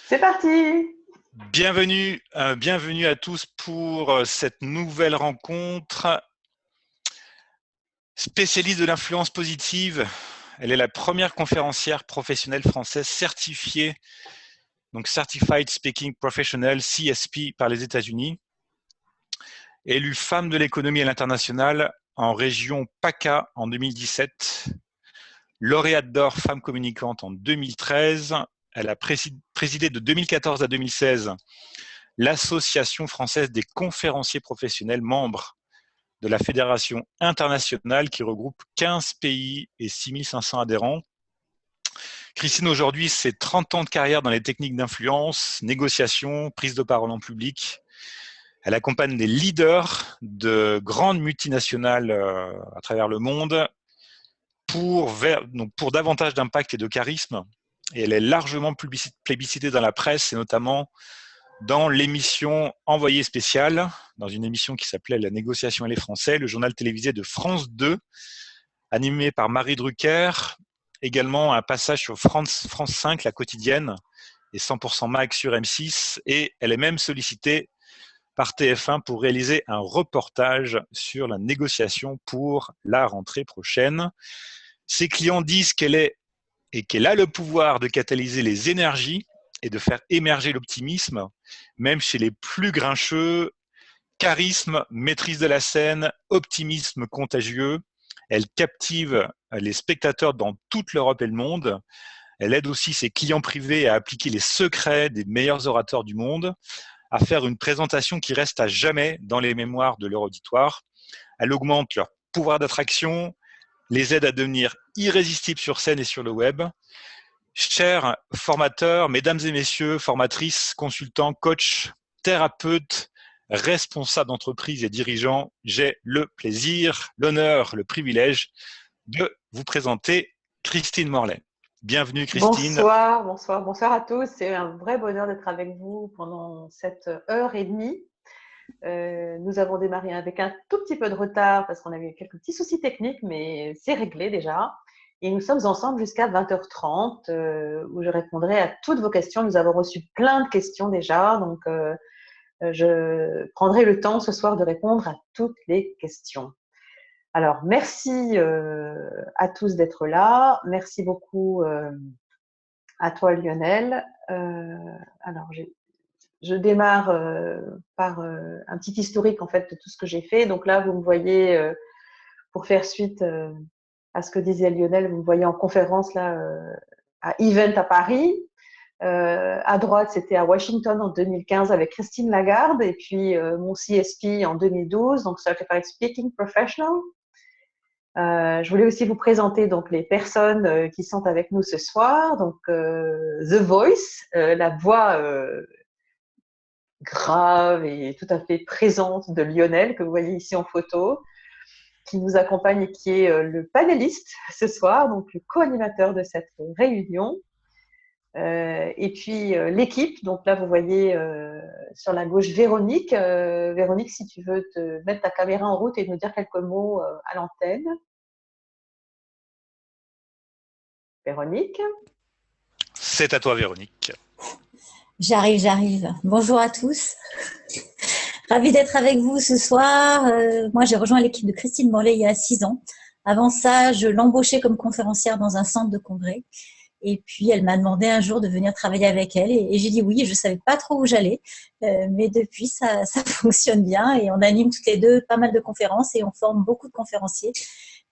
C'est parti! Bienvenue à tous pour cette nouvelle rencontre. Spécialiste de l'influence positive, elle est la première conférencière professionnelle française certifiée, donc Certified Speaking Professional, CSP, par les États-Unis. Élue femme de l'économie à l'international en région PACA en 2017. Lauréate d'or femme communicante en 2013. Elle a présidé de 2014 à 2016 l'Association française des conférenciers professionnels, membre de la Fédération internationale qui regroupe 15 pays et 6500 adhérents. Christine, aujourd'hui, c'est 30 ans de carrière dans les techniques d'influence, négociation, prise de parole en public. Elle accompagne des leaders de grandes multinationales à travers le monde pour davantage d'impact et de charisme. Et elle est largement plébiscitée dans la presse et notamment dans l'émission Envoyé spécial, dans une émission qui s'appelait La négociation et les Français, le journal télévisé de France 2, animé par Marie Drucker, également un passage sur France 5, la quotidienne, et 100% Mag sur M6, et elle est même sollicitée par TF1 pour réaliser un reportage sur la négociation pour la rentrée prochaine. Ses clients disent qu'elle a le pouvoir de catalyser les énergies et de faire émerger l'optimisme, même chez les plus grincheux. Charisme, maîtrise de la scène, optimisme contagieux. Elle captive les spectateurs dans toute l'Europe et le monde. Elle aide aussi ses clients privés à appliquer les secrets des meilleurs orateurs du monde, à faire une présentation qui reste à jamais dans les mémoires de leur auditoire. Elle augmente leur pouvoir d'attraction, les aide à devenir irrésistibles sur scène et sur le web. Chers formateurs, mesdames et messieurs, formatrices, consultants, coachs, thérapeutes, responsables d'entreprise et dirigeants, j'ai le plaisir, l'honneur, le privilège de vous présenter Christine Morlaix. Bienvenue Christine. Bonsoir, bonsoir, bonsoir à tous. C'est un vrai bonheur d'être avec vous pendant cette heure et demie. Nous avons démarré avec un tout petit peu de retard parce qu'on a eu quelques petits soucis techniques, mais c'est réglé déjà. Et nous sommes ensemble jusqu'à 20h30 où je répondrai à toutes vos questions. Nous avons reçu plein de questions déjà, donc je prendrai le temps ce soir de répondre à toutes les questions. Alors, merci à tous d'être là. Merci beaucoup à toi, Lionel. Alors, je démarre par un petit historique en fait de tout ce que j'ai fait. Donc là, vous me voyez, pour faire suite à ce que disait Lionel, vous me voyez en conférence là à Event à Paris. À droite, c'était à Washington en 2015 avec Christine Lagarde et puis mon CSP en 2012, donc Certified Speaking Professional. Je voulais aussi vous présenter donc les personnes qui sont avec nous ce soir. Donc The Voice, la voix grave et tout à fait présente de Lionel que vous voyez ici en photo, qui nous accompagne et qui est le panéliste ce soir, donc le co-animateur de cette réunion. Et puis l'équipe, donc là vous voyez sur la gauche Véronique. Véronique, si tu veux te mettre ta caméra en route et nous dire quelques mots à l'antenne. Véronique. C'est à toi Véronique. J'arrive. Bonjour à tous. Ravie d'être avec vous ce soir. Moi, j'ai rejoint l'équipe de Christine Morlaix il y a 6 ans. Avant ça, je l'embauchais comme conférencière dans un centre de congrès. Et puis, elle m'a demandé un jour de venir travailler avec elle. Et j'ai dit oui. Je ne savais pas trop où j'allais. Mais depuis, ça fonctionne bien. Et on anime toutes les deux pas mal de conférences et on forme beaucoup de conférenciers.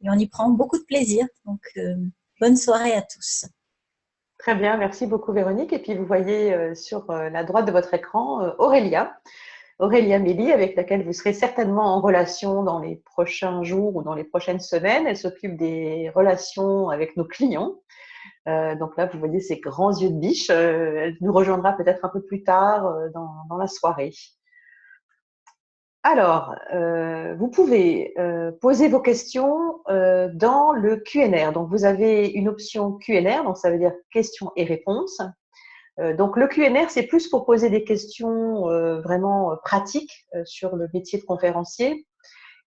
Et on y prend beaucoup de plaisir. Donc, bonne soirée à tous. Très bien, merci beaucoup Véronique. Et puis vous voyez sur la droite de votre écran Aurélia Méli, avec laquelle vous serez certainement en relation dans les prochains jours ou dans les prochaines semaines. Elle s'occupe des relations avec nos clients. Donc là, vous voyez ses grands yeux de biche. Elle nous rejoindra peut-être un peu plus tard dans la soirée. Alors, vous pouvez poser vos questions dans le Q&R. Donc, vous avez une option Q&R, donc ça veut dire questions et réponses. Donc, le Q&R, c'est plus pour poser des questions vraiment pratiques sur le métier de conférencier.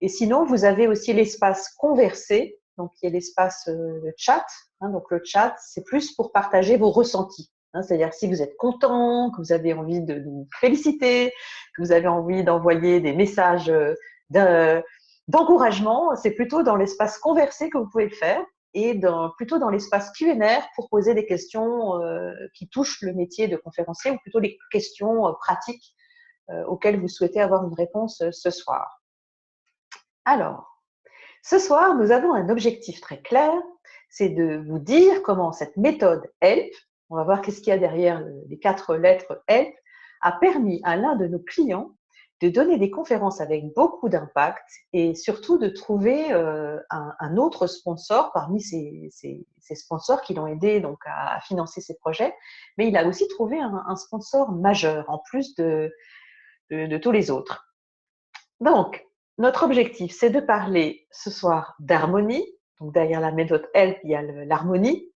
Et sinon, vous avez aussi l'espace conversé, donc il y a l'espace chat. Donc, le chat, c'est plus pour partager vos ressentis. Hein, c'est-à-dire si vous êtes content, que vous avez envie de nous féliciter, que vous avez envie d'envoyer des messages d'encouragement, c'est plutôt dans l'espace conversé que vous pouvez le faire et plutôt dans l'espace Q&R pour poser des questions qui touchent le métier de conférencier ou plutôt les questions pratiques auxquelles vous souhaitez avoir une réponse ce soir. Alors, ce soir, nous avons un objectif très clair, c'est de vous dire comment cette méthode HELP, on va voir qu'est-ce qu'il y a derrière les 4 lettres HELP, a permis à l'un de nos clients de donner des conférences avec beaucoup d'impact et surtout de trouver un autre sponsor parmi ces sponsors qui l'ont aidé donc à financer ses projets, mais il a aussi trouvé un sponsor majeur en plus de tous les autres. Donc, notre objectif, c'est de parler ce soir d'harmonie. Donc, derrière la méthode HELP, il y a l'harmonie,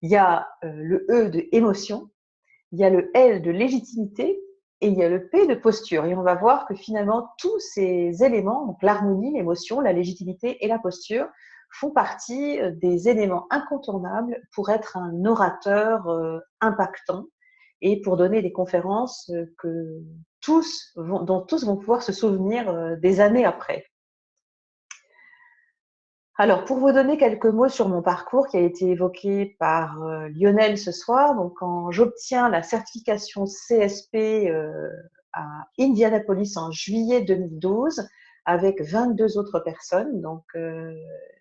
il y a le E de émotion, il y a le L de légitimité et il y a le P de posture. Et on va voir que finalement, tous ces éléments, donc l'harmonie, l'émotion, la légitimité et la posture, font partie des éléments incontournables pour être un orateur impactant et pour donner des conférences dont tous vont pouvoir se souvenir des années après. Alors, pour vous donner quelques mots sur mon parcours qui a été évoqué par Lionel ce soir, donc quand j'obtiens la certification CSP à Indianapolis en juillet 2012 avec 22 autres personnes, donc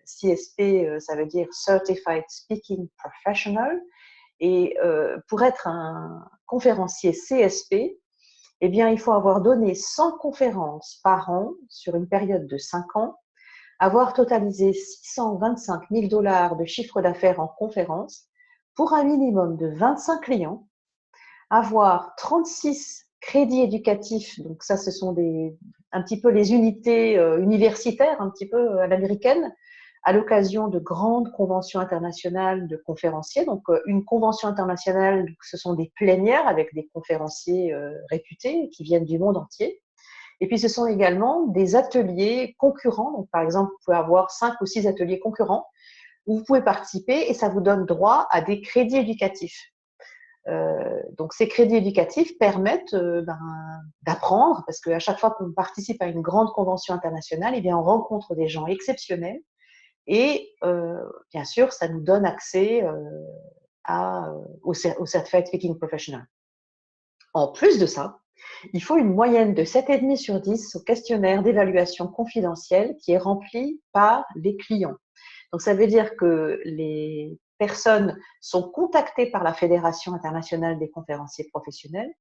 CSP ça veut dire Certified Speaking Professional, et pour être un conférencier CSP, eh bien, il faut avoir donné 100 conférences par an sur une période de 5 ans, avoir totalisé 625 000 $ de chiffre d'affaires en conférences pour un minimum de 25 clients, avoir 36 crédits éducatifs, donc ça ce sont un petit peu les unités universitaires, un petit peu à l'américaine, à l'occasion de grandes conventions internationales de conférenciers. Donc une convention internationale, ce sont des plénières avec des conférenciers réputés qui viennent du monde entier. Et puis, ce sont également des ateliers concurrents. Donc, par exemple, vous pouvez avoir 5 ou 6 ateliers concurrents où vous pouvez participer et ça vous donne droit à des crédits éducatifs. Donc, ces crédits éducatifs permettent d'apprendre parce qu'à chaque fois qu'on participe à une grande convention internationale, eh bien, on rencontre des gens exceptionnels et bien sûr, ça nous donne accès au Certified Speaking Professional. En plus de ça, il faut une moyenne de 7,5 sur 10 au questionnaire d'évaluation confidentielle qui est rempli par les clients. Donc, ça veut dire que les personnes sont contactées par la Fédération internationale des conférenciers professionnels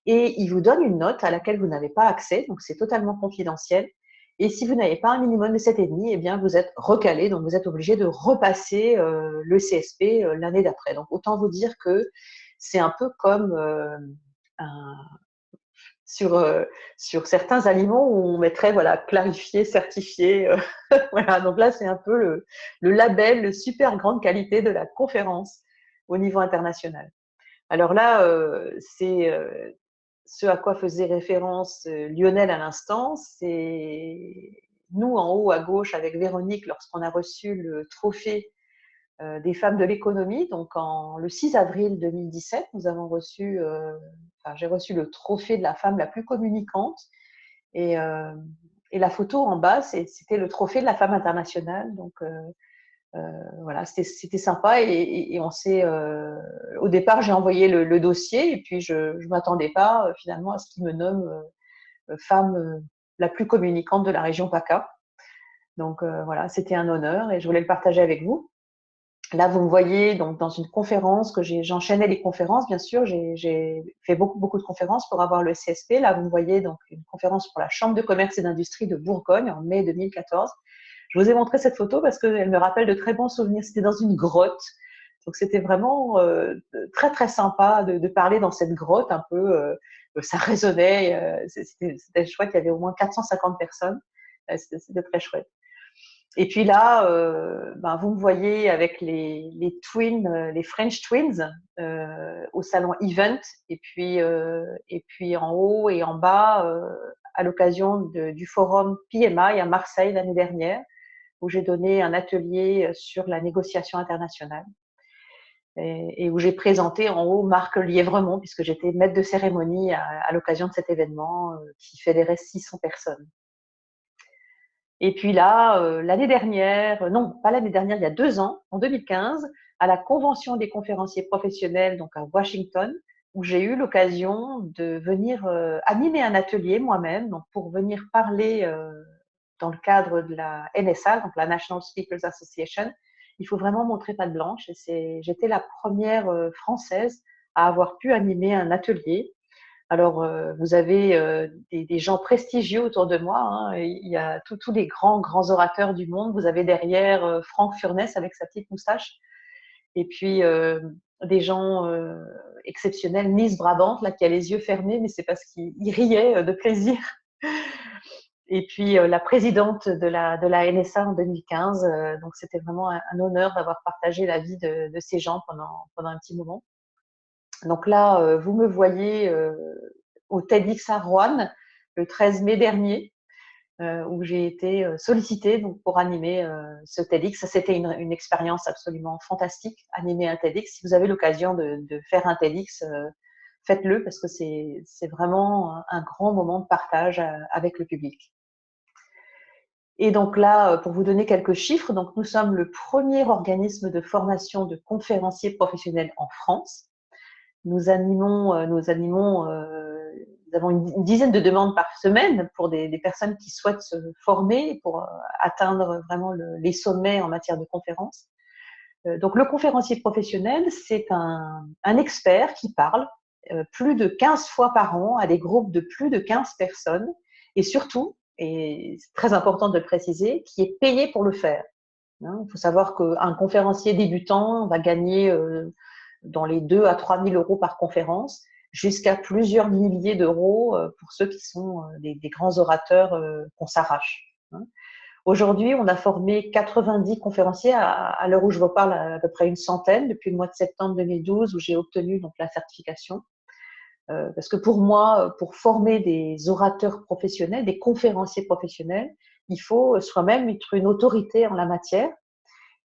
et ils vous donnent une note à laquelle vous n'avez pas accès, donc c'est totalement confidentiel. Et si vous n'avez pas un minimum de 7,5, eh bien, vous êtes recalé, donc vous êtes obligé de repasser le CSP l'année d'après. Donc, autant vous dire que c'est un peu comme sur certains aliments où on mettrait voilà, clarifié, certifié. Voilà, donc là, c'est un peu le label, le super grande qualité de la conférence au niveau international. Alors là, c'est ce à quoi faisait référence Lionel à l'instant, c'est nous en haut à gauche avec Véronique lorsqu'on a reçu le trophée des femmes de l'économie. Donc, le 6 avril 2017, j'ai reçu le trophée de la femme la plus communicante. Et la photo en bas, c'était le trophée de la femme internationale. Donc, voilà, c'était sympa. Et on s'est, au départ, j'ai envoyé le dossier et puis je ne m'attendais pas finalement à ce qu'il me nomme femme la plus communicante de la région PACA. Donc, voilà, c'était un honneur et je voulais le partager avec vous. Là, vous me voyez donc dans une conférence que j'enchaînais les conférences, bien sûr. J'ai fait beaucoup de conférences pour avoir le CSP. Là, vous me voyez donc une conférence pour la Chambre de commerce et d'industrie de Bourgogne en mai 2014. Je vous ai montré cette photo parce qu'elle me rappelle de très bons souvenirs. C'était dans une grotte. Donc, c'était vraiment très sympa de parler dans cette grotte un peu. Ça résonnait. C'était chouette. Il y avait au moins 450 personnes. C'était très chouette. Et puis là, vous me voyez avec les twins, les French Twins, au salon Event, et puis en haut et en bas, à l'occasion du forum PMI à Marseille l'année dernière, où j'ai donné un atelier sur la négociation internationale. et où j'ai présenté en haut Marc Lièvremont, puisque j'étais maître de cérémonie à l'occasion de cet événement qui fédérait 600 personnes. Et puis là, l'année dernière, non, pas l'année dernière, il y a 2 ans, en 2015, à la Convention des conférenciers professionnels, donc à Washington, où j'ai eu l'occasion de venir animer un atelier moi-même, donc pour venir parler dans le cadre de la NSA, donc la National Speakers Association. Il faut vraiment montrer patte blanche. Et j'étais la première française à avoir pu animer un atelier. Alors, vous avez des gens prestigieux autour de moi. Hein. Il y a tous les grands orateurs du monde. Vous avez derrière Franck Furness avec sa petite moustache. Et puis, des gens exceptionnels. Nice Brabant, là, qui a les yeux fermés, mais c'est parce qu'il riait de plaisir. Et puis, la présidente de la NSA en 2015. Donc, c'était vraiment un honneur d'avoir partagé la vie de ces gens pendant un petit moment. Donc là, vous me voyez au TEDx à Rouen le 13 mai dernier, où j'ai été sollicitée donc, pour animer ce TEDx. Ça, c'était une expérience absolument fantastique, animer un TEDx. Si vous avez l'occasion de faire un TEDx, faites-le parce que c'est vraiment un grand moment de partage avec le public. Et donc là, pour vous donner quelques chiffres, donc nous sommes le premier organisme de formation de conférenciers professionnels en France. Nous avons une dizaine de demandes par semaine pour des personnes qui souhaitent se former pour atteindre vraiment les sommets en matière de conférences. Donc, le conférencier professionnel, c'est un expert qui parle plus de 15 fois par an à des groupes de plus de 15 personnes et surtout, et c'est très important de le préciser, qui est payé pour le faire. Il faut savoir qu'un conférencier débutant va gagner dans les 2 à 3 000 euros par conférence, jusqu'à plusieurs milliers d'euros pour ceux qui sont des grands orateurs qu'on s'arrache. Aujourd'hui, on a formé 90 conférenciers. À l'heure où je vous parle, à peu près une centaine depuis le mois de septembre 2012, où j'ai obtenu donc la certification. Parce que pour moi, pour former des orateurs professionnels, des conférenciers professionnels, il faut soi-même être une autorité en la matière.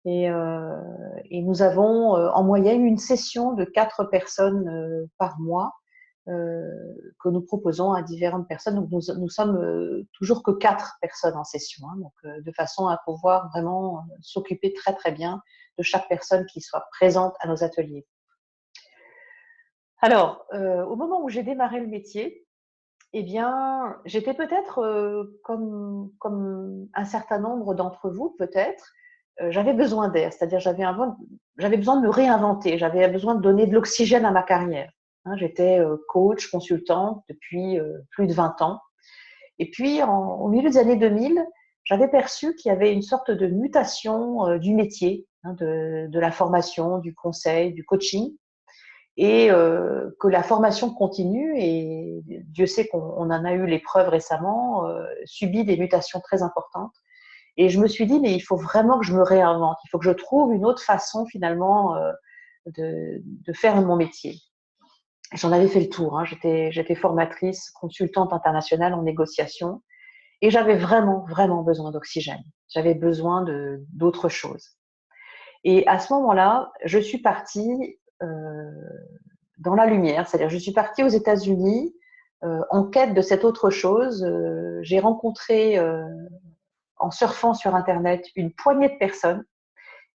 Et nous avons en moyenne une session de 4 personnes par mois que nous proposons à différentes personnes. Donc nous sommes toujours que 4 personnes en session, hein, donc de façon à pouvoir vraiment s'occuper très très bien de chaque personne qui soit présente à nos ateliers. Alors, au moment où j'ai démarré le métier, eh bien, j'étais peut-être comme un certain nombre d'entre vous, peut-être, j'avais besoin d'air, c'est-à-dire j'avais besoin de me réinventer, j'avais besoin de donner de l'oxygène à ma carrière. Hein, j'étais coach, consultante depuis plus de 20 ans. Et puis, au milieu des années 2000, j'avais perçu qu'il y avait une sorte de mutation du métier, hein, de la formation, du conseil, du coaching, et que la formation continue, et Dieu sait qu'on en a eu les preuves récemment, subit des mutations très importantes. Et je me suis dit, mais il faut vraiment que je me réinvente, il faut que je trouve une autre façon finalement de faire mon métier. J'en avais fait le tour, hein. J'étais formatrice, consultante internationale en négociation, et j'avais vraiment besoin d'oxygène. J'avais besoin d'autre chose. Et à ce moment-là, je suis partie dans la lumière, c'est-à-dire je suis partie aux États-Unis en quête de cette autre chose. J'ai rencontré en surfant sur Internet une poignée de personnes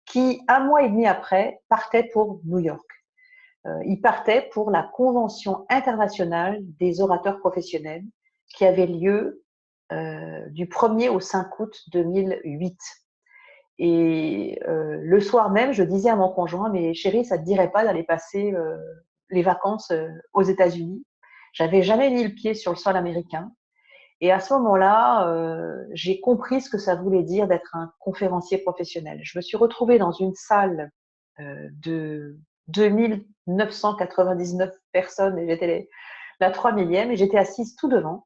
qui, 1 mois et demi après, partaient pour New York. Ils partaient pour la Convention internationale des orateurs professionnels qui avait lieu du 1er au 5 août 2008. Et le soir même, je disais à mon conjoint, mais chérie, ça te dirait pas d'aller passer les vacances aux États-Unis? J'avais jamais mis le pied sur le sol américain. Et à ce moment-là, j'ai compris ce que ça voulait dire d'être un conférencier professionnel. Je me suis retrouvée dans une salle de 2999 personnes, et j'étais la 3000e, et j'étais assise tout devant.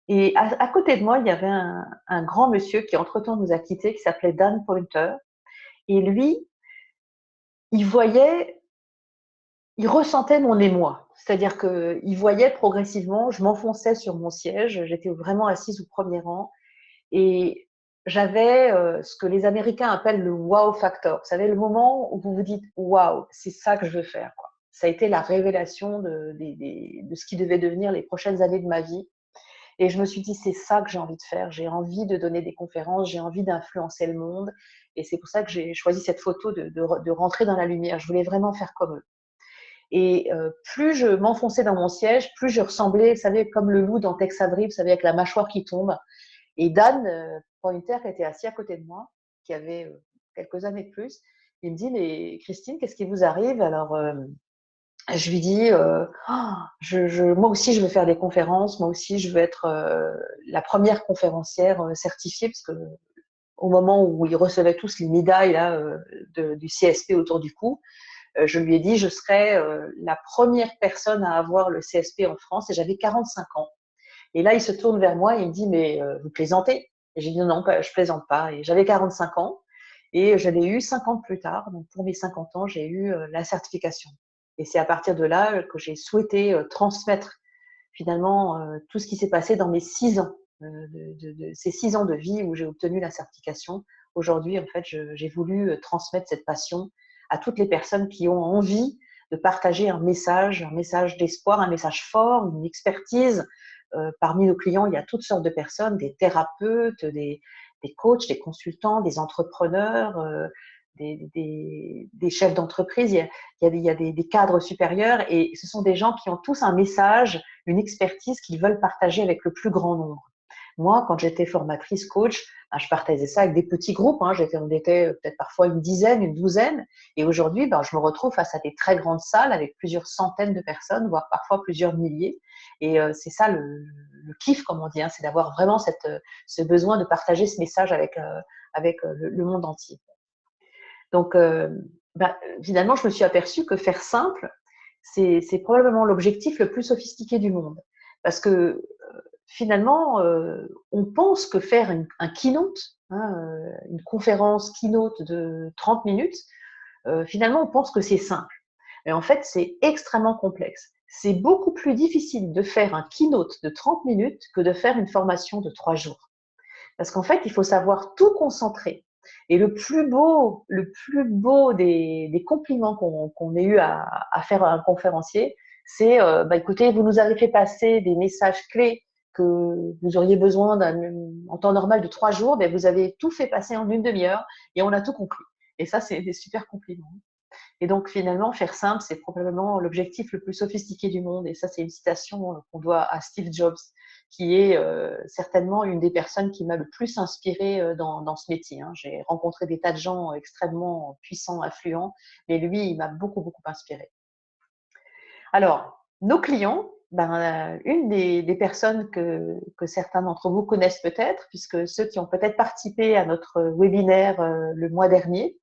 Et à côté de moi, il y avait un grand monsieur qui entre-temps nous a quittés, qui s'appelait Dan Pointer. Et lui, il ressentait mon émoi. C'est-à-dire qu'il voyait progressivement, je m'enfonçais sur mon siège, j'étais vraiment assise au premier rang, et j'avais ce que les Américains appellent le wow factor. Vous savez, le moment où vous vous dites wow, c'est ça que je veux faire, quoi. Ça a été la révélation de ce qui devait devenir les prochaines années de ma vie. Et je me suis dit, c'est ça que j'ai envie de faire. J'ai envie de donner des conférences, j'ai envie d'influencer le monde. Et c'est pour ça que j'ai choisi cette photo de rentrer dans la lumière. Je voulais vraiment faire comme eux. Et plus je m'enfonçais dans mon siège, plus je ressemblais, vous savez, comme le loup dans Tex Avery, vous savez, avec la mâchoire qui tombe. Et Dan Pointer, qui était assis à côté de moi, qui avait quelques années de plus, il me dit, mais Christine, qu'est-ce qui vous arrive? Alors, je lui dis, moi aussi, je veux faire des conférences. Moi aussi, je veux être la première conférencière certifiée, parce que au moment où ils recevaient tous les médailles là, du CSP autour du cou, je lui ai dit, je serai la première personne à avoir le CSP en France, et j'avais 45 ans. Et là, il se tourne vers moi et il me dit, mais vous plaisantez? Et j'ai dit, non, je plaisante pas. Et j'avais 45 ans et je l'ai eu 5 ans plus tard. Donc, pour mes 50 ans, j'ai eu la certification. Et c'est à partir de là que j'ai souhaité transmettre finalement tout ce qui s'est passé dans mes 6 ans, ces 6 ans de vie où j'ai obtenu la certification. Aujourd'hui, en fait, j'ai voulu transmettre cette passion à toutes les personnes qui ont envie de partager un message d'espoir, un message fort, une expertise. Parmi nos clients, il y a toutes sortes de personnes, des thérapeutes, des coachs, des consultants, des entrepreneurs, des chefs d'entreprise. Il y a des cadres supérieurs, et ce sont des gens qui ont tous un message, une expertise qu'ils veulent partager avec le plus grand nombre. Moi, quand j'étais formatrice coach, je partageais ça avec des petits groupes. On était peut-être parfois une dizaine, une douzaine. Et aujourd'hui, je me retrouve face à des très grandes salles avec plusieurs centaines de personnes, voire parfois plusieurs milliers. Et c'est ça le kiff, comme on dit, c'est d'avoir vraiment ce besoin de partager ce message avec le monde entier. Donc, finalement, je me suis aperçue que faire simple, c'est probablement l'objectif le plus sophistiqué du monde. Parce que finalement, on pense que faire un keynote, une conférence keynote de 30 minutes, finalement, on pense que c'est simple. Mais en fait, c'est extrêmement complexe. C'est beaucoup plus difficile de faire un keynote de 30 minutes que de faire une formation de 3 jours. Parce qu'en fait, il faut savoir tout concentrer. Et le plus beau des compliments qu'on ait eu à faire à un conférencier, c'est écoutez, vous nous avez fait passer des messages clés que vous auriez besoin en temps normal de 3 jours, mais vous avez tout fait passer en une demi-heure et on a tout compris. Et ça, c'est des super compliments. Et donc, finalement, faire simple, c'est probablement l'objectif le plus sophistiqué du monde. Et ça, c'est une citation qu'on doit à Steve Jobs, qui est certainement une des personnes qui m'a le plus inspirée dans ce métier. J'ai rencontré des tas de gens extrêmement puissants, influents, mais lui, il m'a beaucoup, beaucoup inspirée. Alors, nos clients, une des personnes que certains d'entre vous connaissent peut-être, puisque ceux qui ont peut-être participé à notre webinaire le mois dernier,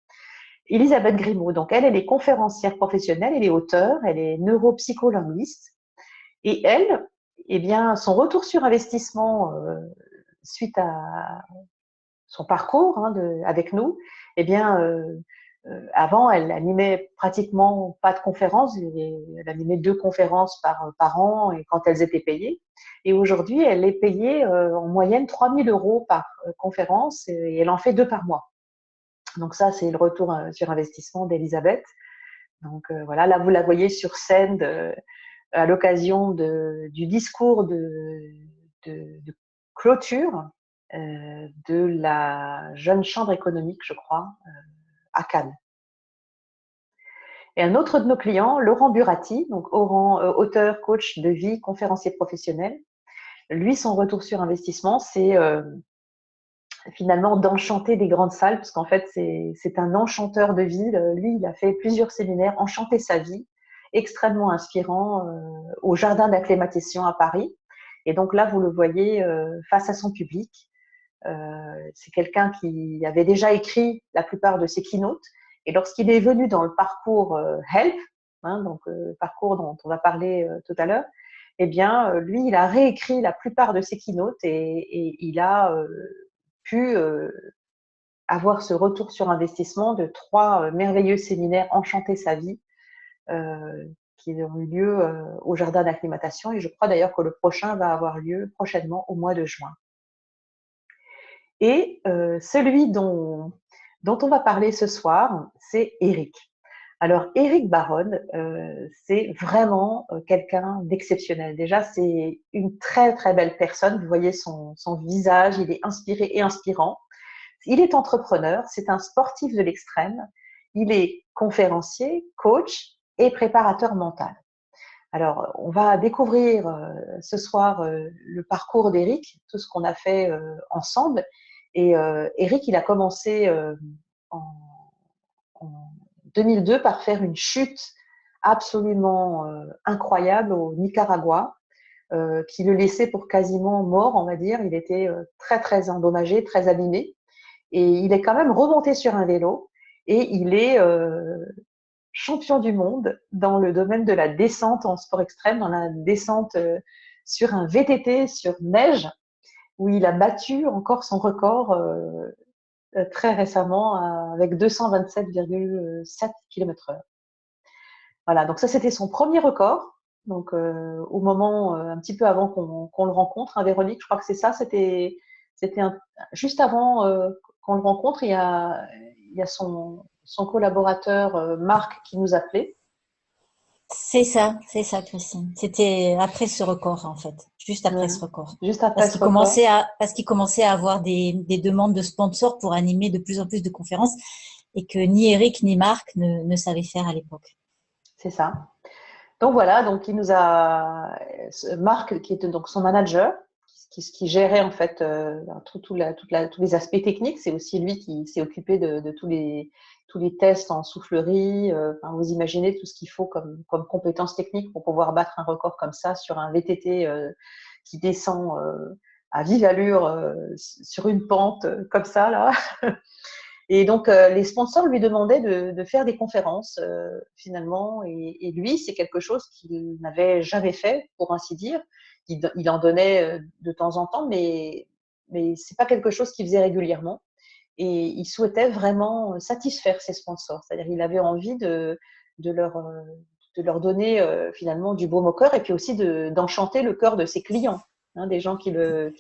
Elisabeth Grimaud. Donc, elle est conférencière professionnelle, elle est auteure, elle est neuropsycholinguiste. Et elle, son retour sur investissement suite à son parcours avec nous, avant, elle animait pratiquement pas de conférences. Elle animait 2 conférences par an, et quand elles étaient payées. Et aujourd'hui, elle est payée en moyenne 3 000 € par conférence, et elle en fait 2 par mois. Donc ça, c'est le retour sur investissement d'Elisabeth. Donc voilà, là vous la voyez sur scène à l'occasion du discours de clôture de la jeune chambre économique, je crois, à Cannes. Et un autre de nos clients, Laurent Burati, donc auteur, coach de vie, conférencier professionnel. Lui, son retour sur investissement, c'est finalement d'enchanter des grandes salles, parce qu'en fait, c'est un enchanteur de vie. Lui, il a fait plusieurs séminaires, Enchanter sa vie, extrêmement inspirant, au Jardin d'acclimatation à Paris. Et donc là, vous le voyez face à son public. C'est quelqu'un qui avait déjà écrit la plupart de ses keynotes. Et lorsqu'il est venu dans le parcours Help, donc parcours dont on va parler tout à l'heure, lui, il a réécrit la plupart de ses keynotes, et il a pu avoir ce retour sur investissement de 3 merveilleux séminaires Enchanter sa vie qui ont eu lieu au Jardin d'acclimatation, et je crois d'ailleurs que le prochain va avoir lieu prochainement au mois de juin. Et celui dont on va parler ce soir, c'est Eric. Alors, Eric Baronne, c'est vraiment quelqu'un d'exceptionnel. Déjà, c'est une très, très belle personne. Vous voyez son visage, il est inspiré et inspirant. Il est entrepreneur, c'est un sportif de l'extrême. Il est conférencier, coach et préparateur mental. Alors, on va découvrir ce soir le parcours d'Eric, tout ce qu'on a fait ensemble. Et Eric, il a commencé en, en 2002 par faire une chute absolument incroyable au Nicaragua, qui le laissait pour quasiment mort, on va dire. Il était très, très endommagé, très abîmé. Et il est quand même remonté sur un vélo et il est champion du monde dans le domaine de la descente en sport extrême, dans la descente sur un VTT sur neige, où il a battu encore son record très récemment avec 227,7 km/h. Voilà, donc ça c'était son premier record. Donc au moment, un petit peu avant qu'on le rencontre, hein, Véronique, je crois que c'est ça, c'était juste avant qu'on le rencontre, il y a son collaborateur Marc qui nous appelait. C'est ça, Christine. C'était après ce record, en fait. Juste après ce record. Juste après ce record. Parce qu'il commençait à avoir des demandes de sponsors pour animer de plus en plus de conférences et que ni Eric ni Marc ne savaient faire à l'époque. C'est ça. Donc voilà, donc il nous a Marc qui était donc son manager, qui gérait en fait tous les aspects techniques. C'est aussi lui qui s'est occupé de tous les tests en soufflerie. Enfin, vous imaginez tout ce qu'il faut comme compétences techniques pour pouvoir battre un record comme ça sur un VTT qui descend à vive allure sur une pente comme ça là. Et donc, les sponsors lui demandaient de faire des conférences, finalement. Et lui, c'est quelque chose qu'il n'avait jamais fait, pour ainsi dire. Il en donnait de temps en temps, mais c'est pas quelque chose qu'il faisait régulièrement. Et il souhaitait vraiment satisfaire ses sponsors. C'est-à-dire, il avait envie de leur donner finalement du baume au cœur et puis aussi d'enchanter le cœur de ses clients, hein, des gens qui le.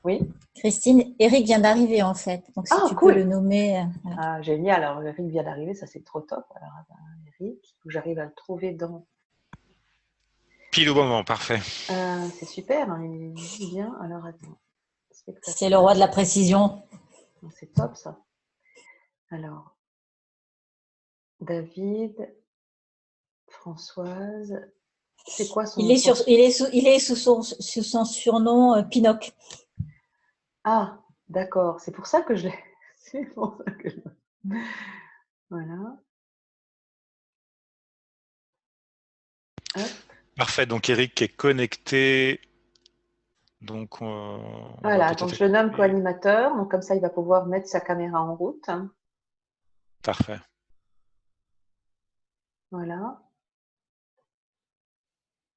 Oui. Christine, Eric vient d'arriver en fait, donc si tu cool. peux le nommer. Ah, génial, alors Eric vient d'arriver, ça c'est trop top. Alors, Eric, il faut que j'arrive à le trouver dans. Pile au moment, parfait. C'est super, hein, il vient. Alors attends. C'est le roi de la précision. C'est top ça. Alors, David, Françoise, c'est quoi son nom? Il est sous son surnom Pinoc. Ah, d'accord, c'est pour ça que je l'ai. C'est pour ça que je l'ai. Voilà. Hop. Parfait, donc Eric est connecté. Donc, voilà, donc je le nomme co-animateur, donc comme ça il va pouvoir mettre sa caméra en route. Parfait. Voilà.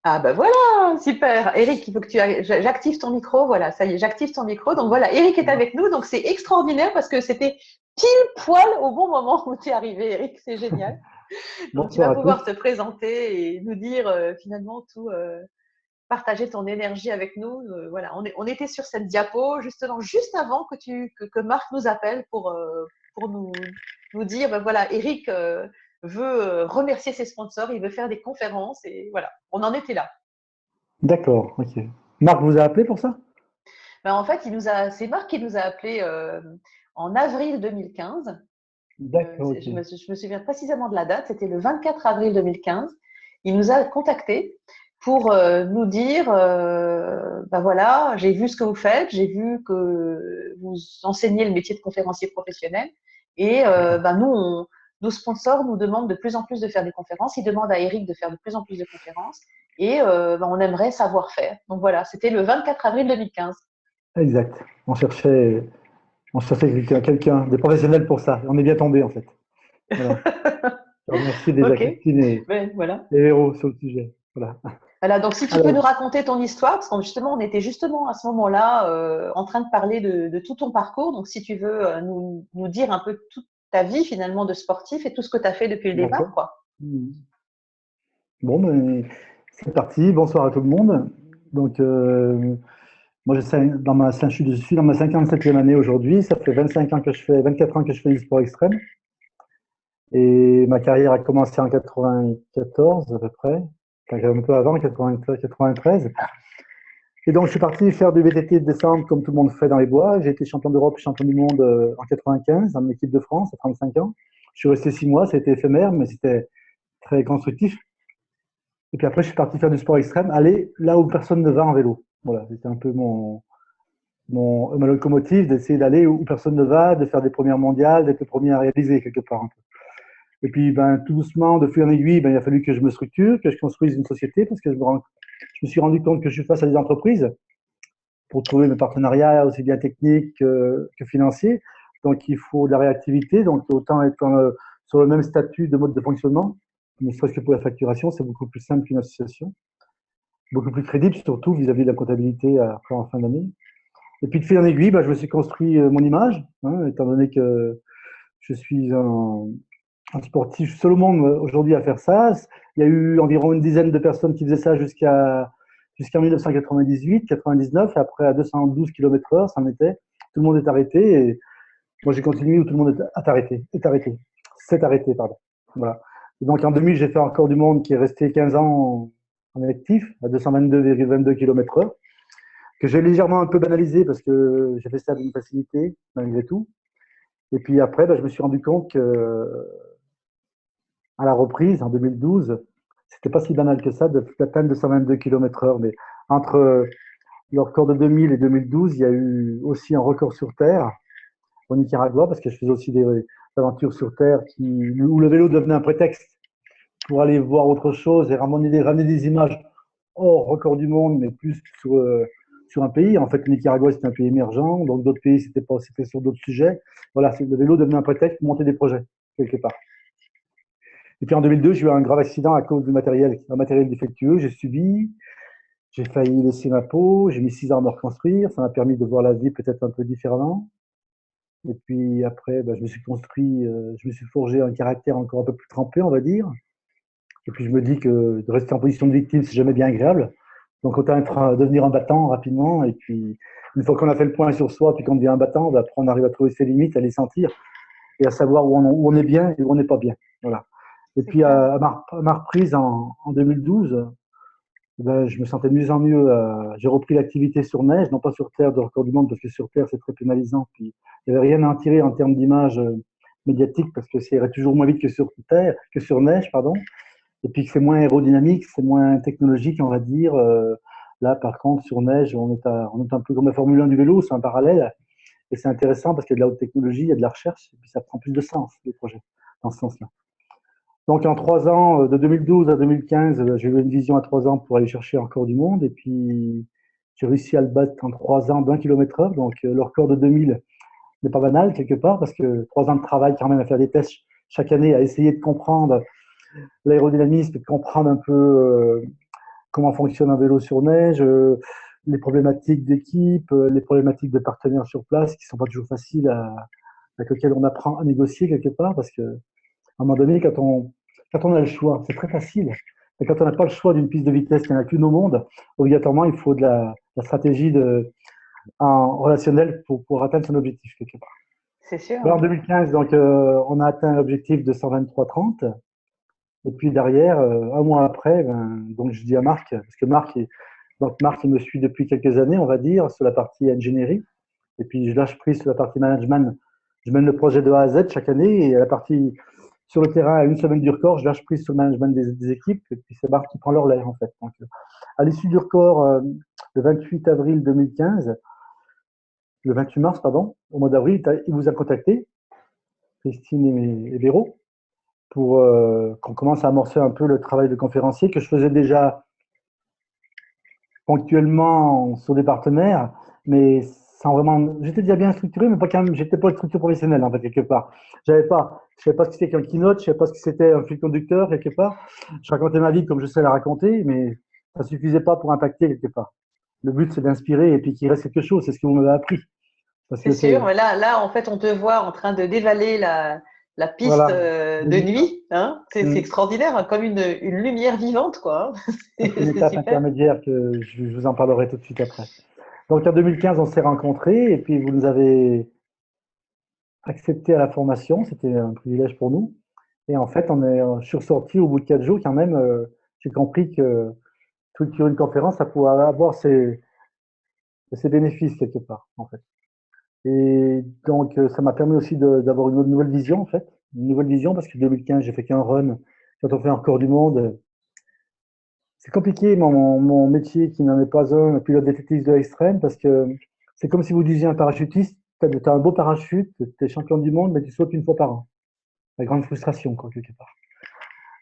Ah ben voilà, super. Eric, il faut que j'active ton micro. Voilà, ça y est, j'active ton micro. Donc voilà, Eric est avec nous. Donc c'est extraordinaire parce que c'était pile poil au bon moment où tu es arrivé, Eric. C'est génial. Donc tu vas pouvoir te présenter et nous dire finalement tout, partager ton énergie avec nous. Voilà, on était sur cette diapo justement juste avant que Marc nous appelle pour nous dire ben voilà, Eric veut remercier ses sponsors, il veut faire des conférences et voilà, on en était là. D'accord, ok. Marc vous a appelé pour ça? Ben, en fait, c'est Marc qui nous a appelé en avril 2015. D'accord, ok. Je me souviens précisément de la date, c'était le 24 avril 2015. Il nous a contactés pour nous dire ben voilà, j'ai vu ce que vous faites, j'ai vu que vous enseignez le métier de conférencier professionnel et ben nous, nos sponsors nous demandent de plus en plus de faire des conférences. Ils demandent à Eric de faire de plus en plus de conférences et ben on aimerait savoir faire. Donc voilà, c'était le 24 avril 2015. Exact. On cherchait quelqu'un, des professionnels pour ça. On est bien tombé en fait. Voilà. Je remercie déjà Christine et Véro sur le sujet. Voilà, donc si tu peux nous raconter ton histoire, parce qu'on était justement à ce moment-là en train de parler de tout ton parcours. Donc si tu veux nous dire un peu toute ta vie finalement de sportif et tout ce que tu as fait depuis le départ, quoi. Bon, ben, c'est parti. Bonsoir à tout le monde. Donc Moi, je suis dans ma 57e année aujourd'hui. Ça fait 24 ans que je fais du sport extrême. Et ma carrière a commencé en 94 à peu près, enfin, un peu avant, 93. Et donc, je suis parti faire du VTT de descente comme tout le monde fait dans les bois. J'ai été champion d'Europe, champion du monde en 95, en équipe de France à 35 ans. Je suis resté 6 mois, c'était éphémère, mais c'était très constructif. Et puis après, je suis parti faire du sport extrême, aller là où personne ne va en vélo. Voilà, c'était un peu ma locomotive, d'essayer d'aller où personne ne va, de faire des premières mondiales, d'être le premier à réaliser quelque part. Et puis, tout doucement, de fil en aiguille, il a fallu que je me structure, que je construise une société, parce que je me suis rendu compte que je suis face à des entreprises pour trouver mes partenariats aussi bien techniques que financiers. Donc, il faut de la réactivité. Donc, autant être sur le même statut de mode de fonctionnement, ne serait-ce que pour la facturation, c'est beaucoup plus simple qu'une association. Beaucoup plus crédible, surtout vis-à-vis de la comptabilité après en fin d'année. Et puis, de fil en aiguille, je me suis construit mon image, étant donné que je suis un sportif seul au monde aujourd'hui à faire ça. Il y a eu environ une dizaine de personnes qui faisaient ça jusqu'en 1998, 99, et après à 212 km/h, ça en était. Tout le monde est arrêté, et moi j'ai continué où tout le monde s'est arrêté, pardon. Voilà. Et donc en 2000, j'ai fait un record du monde qui est resté 15 ans en actif, à 222,22 km/h, que j'ai légèrement un peu banalisé parce que j'ai fait ça avec une facilité, malgré tout. Et puis après, je me suis rendu compte que à la reprise, en 2012, c'était pas si banal que ça d'atteindre 222 km/h. Mais entre le record de 2000 et 2012, il y a eu aussi un record sur Terre au Nicaragua, parce que je faisais aussi des aventures sur Terre où le vélo devenait un prétexte pour aller voir autre chose et ramener des images hors record du monde, mais plus sur un pays. En fait, le Nicaragua, c'était un pays émergent, donc d'autres pays, c'était sur d'autres sujets. Voilà, le vélo devenait un prétexte pour monter des projets, quelque part. Et puis en 2002, j'ai eu un grave accident à cause d'un matériel défectueux. J'ai failli laisser ma peau, j'ai mis 6 ans à me reconstruire. Ça m'a permis de voir la vie peut-être un peu différemment. Et puis après, je me suis forgé un caractère encore un peu plus trempé, on va dire. Et puis je me dis que de rester en position de victime, c'est jamais bien agréable. Donc autant devenir un battant rapidement. Et puis une fois qu'on a fait le point sur soi, puis qu'on devient un battant, après on arrive à trouver ses limites, à les sentir et à savoir où on est bien et où on n'est pas bien. Voilà. Et puis à ma reprise en 2012, je me sentais de mieux en mieux. J'ai repris l'activité sur neige, non pas sur terre de record du monde, parce que sur terre c'est très pénalisant. Puis il n'y avait rien à en tirer en termes d'image médiatique, parce que ça irait toujours moins vite que sur neige, pardon. Et puis que c'est moins aérodynamique, c'est moins technologique, on va dire. Là, par contre, sur neige, on est un peu comme la Formule 1 du vélo, c'est un parallèle. Et c'est intéressant parce qu'il y a de la haute technologie, il y a de la recherche, et puis ça prend plus de sens, les projets, dans ce sens-là. Donc en 3 ans, de 2012 à 2015, j'ai eu une vision à 3 ans pour aller chercher un record du monde. Et puis j'ai réussi à le battre en 3 ans d'1 km/h. Donc le record de 2000 n'est pas banal quelque part, parce que 3 ans de travail quand même à faire des tests chaque année, à essayer de comprendre l'aérodynamisme et de comprendre un peu comment fonctionne un vélo sur neige, les problématiques d'équipe, les problématiques de partenaires sur place qui ne sont pas toujours faciles, avec lesquelles on apprend à négocier quelque part, parce que à un moment donné, quand on a le choix, c'est très facile. Mais quand on n'a pas le choix d'une piste de vitesse, qu'il n'y en a qu'une au monde, obligatoirement, il faut de la stratégie en relationnel pour atteindre son objectif quelque part. C'est sûr. En 2015, donc, on a atteint l'objectif de 123,30. Et puis derrière, un mois après, donc je dis à Marc, parce que Marc, il me suit depuis quelques années, on va dire, sur la partie ingénierie. Et puis je lâche prise sur la partie management. Je mène le projet de A à Z chaque année, et la partie sur le terrain, à une semaine du record, je lâche prise sur le management des équipes, et puis c'est Marc qui prend leur relais, en fait. Donc, à l'issue du record, le 28 avril 2015, le 28 mars, pardon, au mois d'avril, il vous a contacté, Christine et Véro, pour qu'on commence à amorcer un peu le travail de conférencier que je faisais déjà ponctuellement sur des partenaires, mais sans vraiment. J'étais déjà bien structuré, mais pas quand même. J'étais pas une structure professionnelle en fait quelque part. Je savais pas ce que c'était qu'un keynote, je savais pas ce que c'était un fil conducteur quelque part. Je racontais ma vie comme je sais la raconter, mais ça suffisait pas pour impacter quelque part. Le but c'est d'inspirer et puis qu'il reste quelque chose. C'est ce que vous m'avez appris. C'est sûr, mais là en fait on te voit en train de dévaler la piste voilà. De nuit, hein. C'est extraordinaire, hein, comme une lumière vivante, quoi. C'est une étape intermédiaire que je vous en parlerai tout de suite après. Donc en 2015, on s'est rencontrés et puis vous nous avez accepté à la formation. C'était un privilège pour nous. Et en fait, je suis ressorti au bout de 4 jours quand même. J'ai compris que structurer une conférence, ça pouvait avoir ses bénéfices quelque part, en fait. Et donc, ça m'a permis aussi d'avoir une nouvelle vision, en fait. Une nouvelle vision parce que 2015, j'ai fait qu'un run. Quand on fait un record du monde, c'est compliqué, mon métier qui n'en est pas un pilote détective de l'extrême, parce que c'est comme si vous disiez un parachutiste, tu as un beau parachute, tu es champion du monde, mais tu sautes une fois par an. La grande frustration, quoi, quelque part.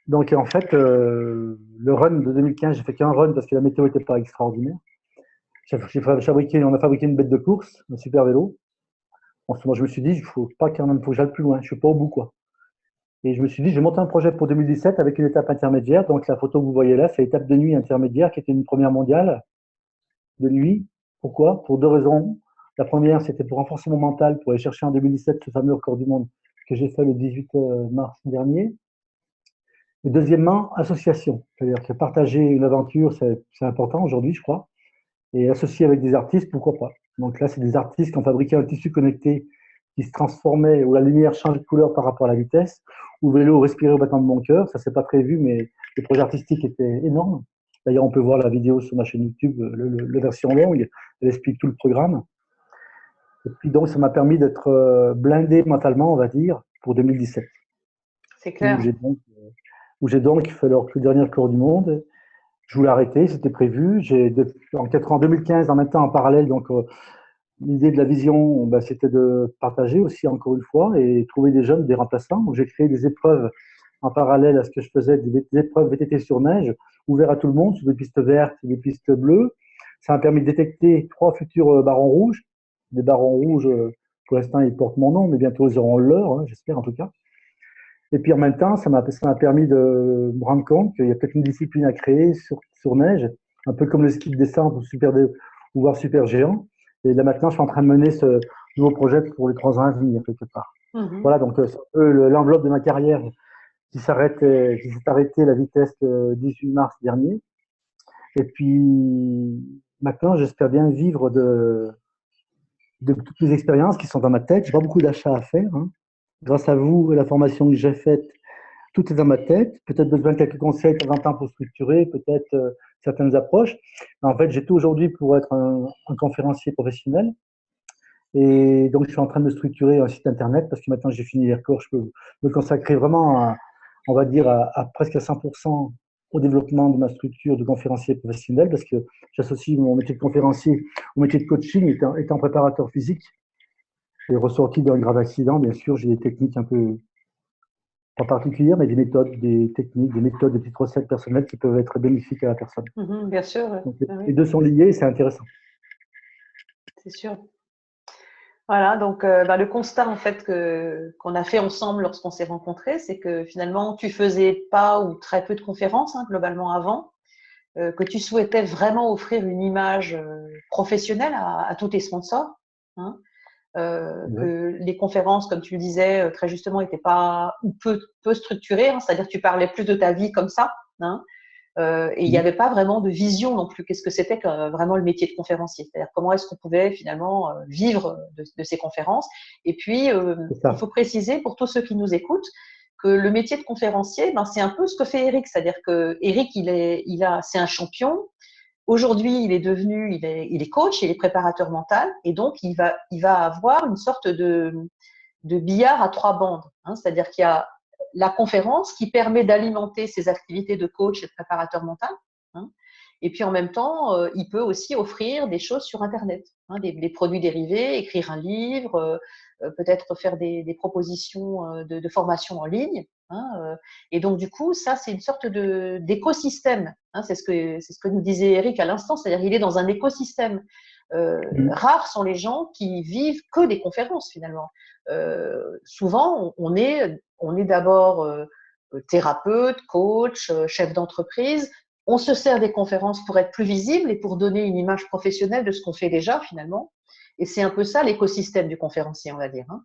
Donc, en fait, le run de 2015, j'ai fait qu'un run parce que la météo n'était pas extraordinaire. On a fabriqué une bête de course, un super vélo. Moi, je me suis dit, il faut pas quand même, faut que j'aille plus loin. Je suis pas au bout, quoi. Et je me suis dit, je vais monter un projet pour 2017 avec une étape intermédiaire. Donc, la photo que vous voyez là, c'est l'étape de nuit intermédiaire qui était une première mondiale de nuit. Pourquoi? Pour 2 raisons. La première, c'était pour renforcer mon mental, pour aller chercher en 2017 ce fameux record du monde que j'ai fait le 18 mars dernier. Et deuxièmement, association. C'est-à-dire que partager une aventure, c'est important aujourd'hui, je crois. Et associer avec des artistes, pourquoi pas. Donc là, c'est des artistes qui ont fabriqué un tissu connecté qui se transformait, où la lumière changeait de couleur par rapport à la vitesse, où le vélo respirait au battement de mon cœur. Ça, c'est pas prévu, mais le projet artistique était énorme. D'ailleurs, on peut voir la vidéo sur ma chaîne YouTube, la version longue. Elle explique tout le programme. Et puis donc, ça m'a permis d'être blindé mentalement, on va dire, pour 2017. C'est clair. Où j'ai donc fait le dernier record du monde. Je voulais arrêter, c'était prévu. En 2015, en même temps, en parallèle, donc l'idée de la vision, ben, c'était de partager aussi, encore une fois, et trouver des jeunes, des remplaçants. Donc, j'ai créé des épreuves en parallèle à ce que je faisais, des épreuves VTT sur neige, ouvertes à tout le monde, sur des pistes vertes et des pistes bleues. Ça m'a permis de détecter 3 futurs barons rouges. Des barons rouges, pour l'instant, ils portent mon nom, mais bientôt, ils auront leur, hein, j'espère en tout cas. Et puis en même temps, ça m'a permis de me rendre compte qu'il y a peut-être une discipline à créer sur neige, un peu comme le ski de descente ou voire super géant. Et là maintenant, je suis en train de mener ce nouveau projet pour les 3 ans à venir, quelque part. Voilà, donc c'est un peu l'enveloppe de ma carrière qui s'est arrêtée à la vitesse le 18 mars dernier. Et puis maintenant, j'espère bien vivre de toutes les expériences qui sont dans ma tête. J'ai pas beaucoup d'achats à faire, hein. Grâce à vous et la formation que j'ai faite, tout est dans ma tête. Peut-être besoin de quelques conseils de temps en temps pour structurer, peut-être certaines approches. En fait, j'ai tout aujourd'hui pour être un conférencier professionnel. Et donc, je suis en train de structurer un site internet parce que maintenant j'ai fini les records. Je peux me consacrer vraiment, on va dire, à presque à 100% au développement de ma structure de conférencier professionnel parce que j'associe mon métier de conférencier au métier de coaching étant préparateur physique. Et ressorti d'un grave accident, bien sûr, j'ai des techniques un peu pas particulières, mais des méthodes, des techniques, des méthodes, des petites recettes personnelles qui peuvent être bénéfiques à la personne. Bien sûr. Donc, les deux sont liés et c'est intéressant. C'est sûr. Voilà, donc le constat en fait qu'on a fait ensemble lorsqu'on s'est rencontrés, c'est que finalement tu faisais pas ou très peu de conférences globalement avant, que tu souhaitais vraiment offrir une image professionnelle à tous tes sponsors, hein, que les conférences, comme tu le disais très justement, n'étaient pas ou peu structurées, hein, c'est-à-dire que tu parlais plus de ta vie comme ça, hein, et il n'y avait pas vraiment de vision non plus. Qu'est-ce que c'était que vraiment le métier de conférencier? C'est-à-dire comment est-ce qu'on pouvait finalement vivre de ces conférences? Et puis, il faut préciser pour tous ceux qui nous écoutent que le métier de conférencier, c'est un peu ce que fait Eric. C'est-à-dire que Eric, c'est un champion. Aujourd'hui, il est coach, il est préparateur mental, et donc il va avoir une sorte de billard à 3 bandes. Hein, c'est-à-dire qu'il y a la conférence qui permet d'alimenter ses activités de coach et de préparateur mental. Hein, et puis en même temps, il peut aussi offrir des choses sur Internet, hein, des produits dérivés, écrire un livre, peut-être faire des propositions de formation en ligne. Hein, et donc du coup, ça c'est une sorte d'écosystème. Hein, c'est ce que nous disait Eric à l'instant, c'est-à-dire qu'il est dans un écosystème. Rares sont les gens qui vivent que des conférences finalement. Souvent, on est d'abord thérapeute, coach, chef d'entreprise. On se sert des conférences pour être plus visible et pour donner une image professionnelle de ce qu'on fait déjà finalement. Et c'est un peu ça l'écosystème du conférencier, on va dire. Hein.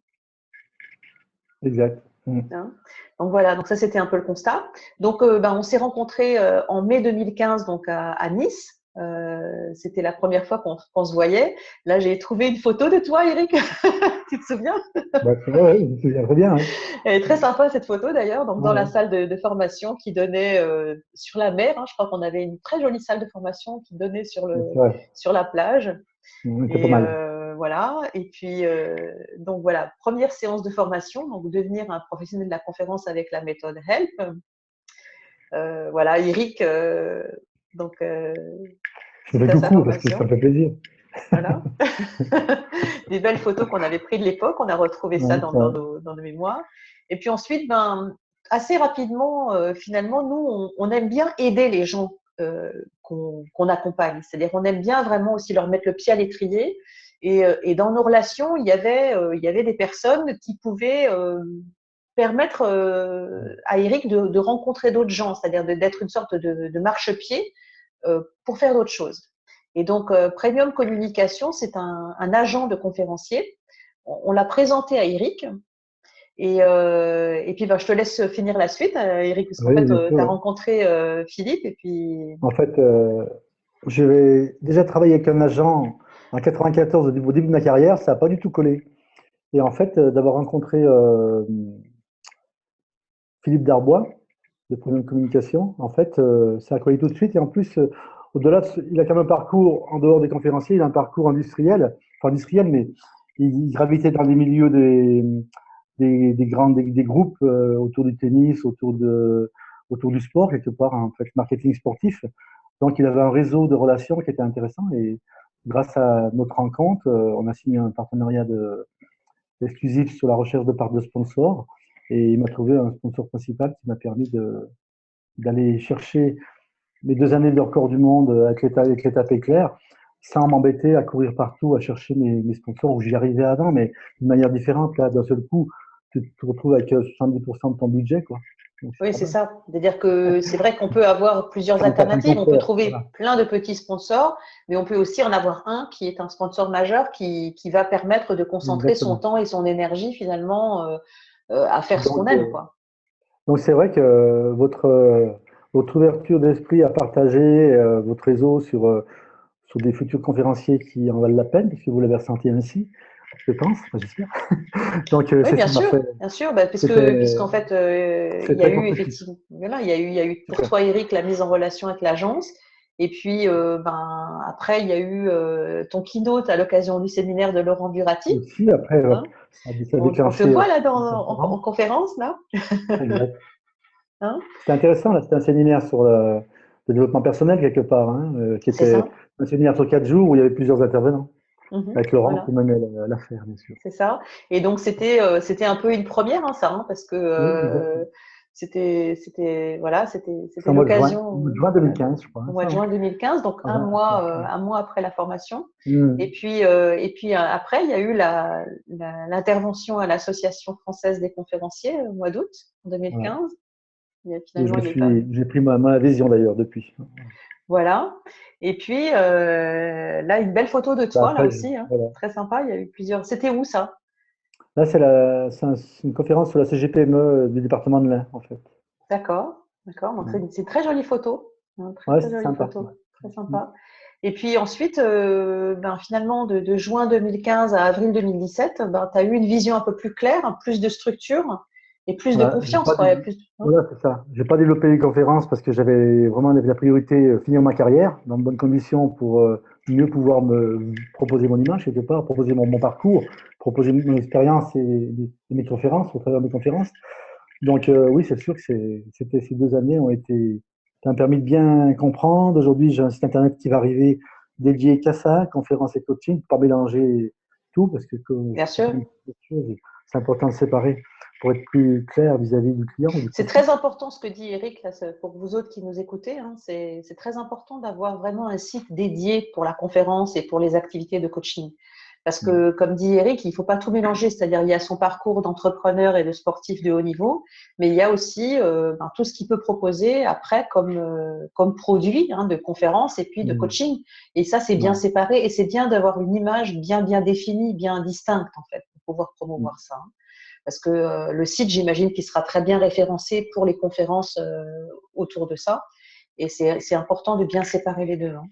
Exact. Hein, donc voilà, donc ça c'était un peu le constat. Donc on s'est rencontrés en mai 2015 donc à Nice. C'était la première fois qu'on se voyait. Là, j'ai trouvé une photo de toi, Eric. Tu te souviens? Bah, c'est vrai, je me souviens très bien. Ouais. Elle est très sympa cette photo d'ailleurs, donc dans Ouais, la salle de formation qui donnait sur la mer. Hein. Je crois qu'on avait une très jolie salle de formation qui donnait c'est vrai. sur la plage. C'était pas Et mal. voilà. Et puis donc voilà, première séance de formation, donc devenir un professionnel de la conférence avec la méthode HELP. Voilà, Eric. Donc Je te suite fais à sa coucou parce que ça formation. me fait plaisir. Voilà. Des belles photos qu'on avait prises de l'époque. On a retrouvé ça Ouais, dans nos mémoires. Et puis ensuite, assez rapidement, finalement, nous, on aime bien aider les gens qu'on accompagne. C'est-à-dire, on aime bien vraiment aussi leur mettre le pied à l'étrier. Et dans nos relations, il y avait des personnes qui pouvaient permettre à Eric de rencontrer d'autres gens, c'est-à-dire d'être une sorte de marchepied pour faire d'autres choses. Et donc, Premium Communication, c'est un agent de conférencier. On l'a présenté à Eric. Et puis, je te laisse finir la suite, Eric, parce qu'en oui, fait, bien tu sûr. as Ouais. rencontré Philippe. Et puis, En fait, je vais déjà travailler avec un agent en 94 au début de ma carrière, ça n'a pas du tout collé. Et en fait, d'avoir rencontré Philippe Darbois de Premium Communication, en fait, ça a collé tout de suite. Et en plus, au-delà, il a quand même un parcours en dehors des conférenciers, il a un parcours industriel, enfin industriel, mais il gravitait dans les milieux des groupes autour du tennis, autour du sport, quelque part, hein, en fait, marketing sportif. Donc, il avait un réseau de relations qui était intéressant. Et grâce à notre rencontre, on a signé un partenariat exclusif sur la recherche de parts de sponsors. Et il m'a trouvé un sponsor principal qui m'a permis d'aller chercher mes 2 années de record du monde avec l'étape éclair, sans m'embêter à courir partout, à chercher mes sponsors où j'y arrivais avant, mais d'une manière différente. Là, d'un seul coup, tu te retrouves avec 70% de ton budget, quoi. Donc, c'est oui, pas c'est mal. ça. C'est-à-dire que c'est vrai qu'on peut avoir plusieurs Ça me passe un alternatives. On peut concert. trouver Voilà. plein de petits sponsors, mais on peut aussi en avoir un qui est un sponsor majeur qui va permettre de concentrer son Exactement. temps et son énergie finalement à faire ce qu'on Donc, aime, quoi. donc c'est vrai que votre ouverture d'esprit à partager votre réseau sur des futurs conférenciers qui en valent la peine, puisque vous l'avez ressenti ainsi, je pense, enfin, j'espère. Donc, Oui, c'est ça m'a fait. bien sûr, C'était puisqu'en fait, il c'est y a très eu constructif. effectivement, voilà, il y a eu pour Super. toi, Eric, la mise en relation avec l'agence, et puis après, il y a eu ton keynote à l'occasion du séminaire de Laurent Burati, Aussi, après, hein. ça a On te déclenché voit là une en conférence. conférence là, Exact. hein, C'était intéressant, là, c'était un séminaire sur le développement personnel, quelque part, hein, qui c'est était ça. un séminaire sur 4 jours où il y avait plusieurs intervenants. Avec Laurent, Voilà. qui m'a mis l'affaire, bien sûr. C'est ça. Et donc c'était un peu une première, hein, ça, hein, parce que Oui, exact. c'était C'est au l'occasion mois de juin voilà, 2015, je crois, au hein, mois ça, de hein, juin 2015, donc avant après. un mois après la formation. Et Mmh. puis après il y a eu l'intervention à l'Association française des conférenciers au mois d'août Voilà. 2015. Et Finalement il est pas j'ai pris ma adhésion d'ailleurs depuis. voilà. Et puis là une belle photo de Bah, toi là après, aussi, hein, voilà. très sympa. Il y a eu plusieurs. C'était où ça? Là, c'est une conférence sur la CGPME du département de l'Ain, en fait. D'accord, d'accord. Donc, Ouais, c'est une très jolie photo. Très, ouais, très c'est jolie sympa. photo. Ouais. Très Mmh. sympa. Et puis ensuite, finalement, de juin 2015 à avril 2017, tu as eu une vision un peu plus claire, plus de structure et plus de Voilà, j'ai confiance, pas quoi. dé- Hein. voilà, c'est ça. J'ai pas développé les conférences parce que j'avais vraiment la priorité finir ma carrière dans de bonnes conditions pour mieux pouvoir me proposer mon image quelque part, proposer mon parcours, proposer mon expérience et mes conférences au travers de mes conférences. Donc oui, c'est sûr que ces 2 années ont permis de bien comprendre. Aujourd'hui, j'ai un site internet qui va arriver dédié qu'à ça, conférences et coaching, pour pas mélanger tout, parce que comme Bien c'est quand sûr. même quelque chose, c'est important de séparer pour être plus clair vis-à-vis du client ou du C'est prospect. très important ce que dit Eric, là, pour vous autres qui nous écoutez. Hein, c'est très important d'avoir vraiment un site dédié pour la conférence et pour les activités de coaching. Parce que, comme dit Eric, il ne faut pas tout mélanger. C'est-à-dire, il y a son parcours d'entrepreneur et de sportif de haut niveau, mais il y a aussi tout ce qu'il peut proposer après comme produit, hein, de conférence et puis de Mmh. coaching. Et ça, c'est bien Ouais. séparé et c'est bien d'avoir une image bien définie, bien distincte, en fait, pour pouvoir Mmh. promouvoir ça. Hein. Parce que le site, j'imagine qu'il sera très bien référencé pour les conférences autour de ça. Et c'est important de bien séparer les deux. Hein.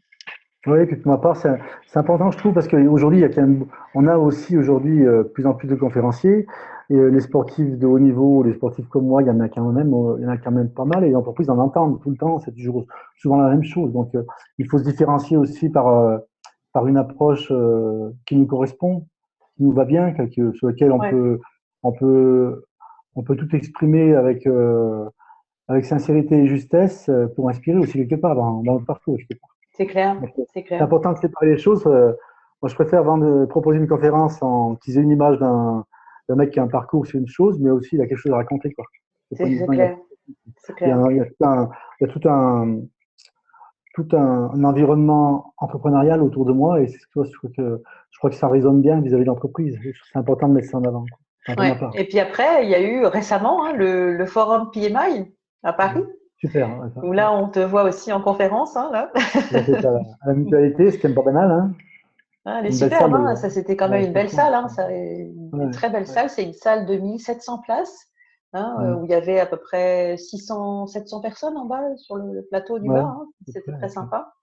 Oui, puis pour ma part, c'est important, je trouve, parce qu'aujourd'hui, il y a quand même, on a aussi aujourd'hui de plus en plus de conférenciers. Et les sportifs de haut niveau, les sportifs comme moi, il y en a quand même pas mal. Et les entreprises en entendent tout le temps. C'est toujours souvent la même chose. Donc, il faut se différencier aussi par une approche qui nous correspond, qui nous va bien, sur laquelle Ouais, on peut, on peut tout exprimer avec sincérité et justesse pour inspirer aussi quelque part dans le parcours. c'est clair, Donc, c'est c'est clair. important de séparer les choses. Moi, je préfère, avant de proposer une conférence, qu'ils aient une image d'un mec qui a un parcours, c'est une chose, mais aussi il a quelque chose à raconter, quoi. C'est pas C'est uniquement, clair, c'est il y a, clair. il y a il y a un environnement entrepreneurial autour de moi, et je crois que ça résonne bien vis-à-vis de l'entreprise. C'est important de mettre ça en avant, quoi. Enfin, pour ma Ouais. part. Et puis après, il y a eu récemment le forum PMI à Paris, Super. Ouais, où là, on te voit aussi en conférence. Hein, là. ça fait à la mutualité, ce qui est pas banal, hein. Ah, elle est C'est une belle superbe, salle hein. d'ailleurs. Ça, c'était quand même Ouais, une belle franchement. salle. Hein. Ça, une Ouais, très belle ouais. salle. C'est une salle de 1700 places, hein, Mm. où il y avait à peu près 600, 700 personnes en bas sur le plateau du Ouais, bas. Hein. C'était très ok. sympa.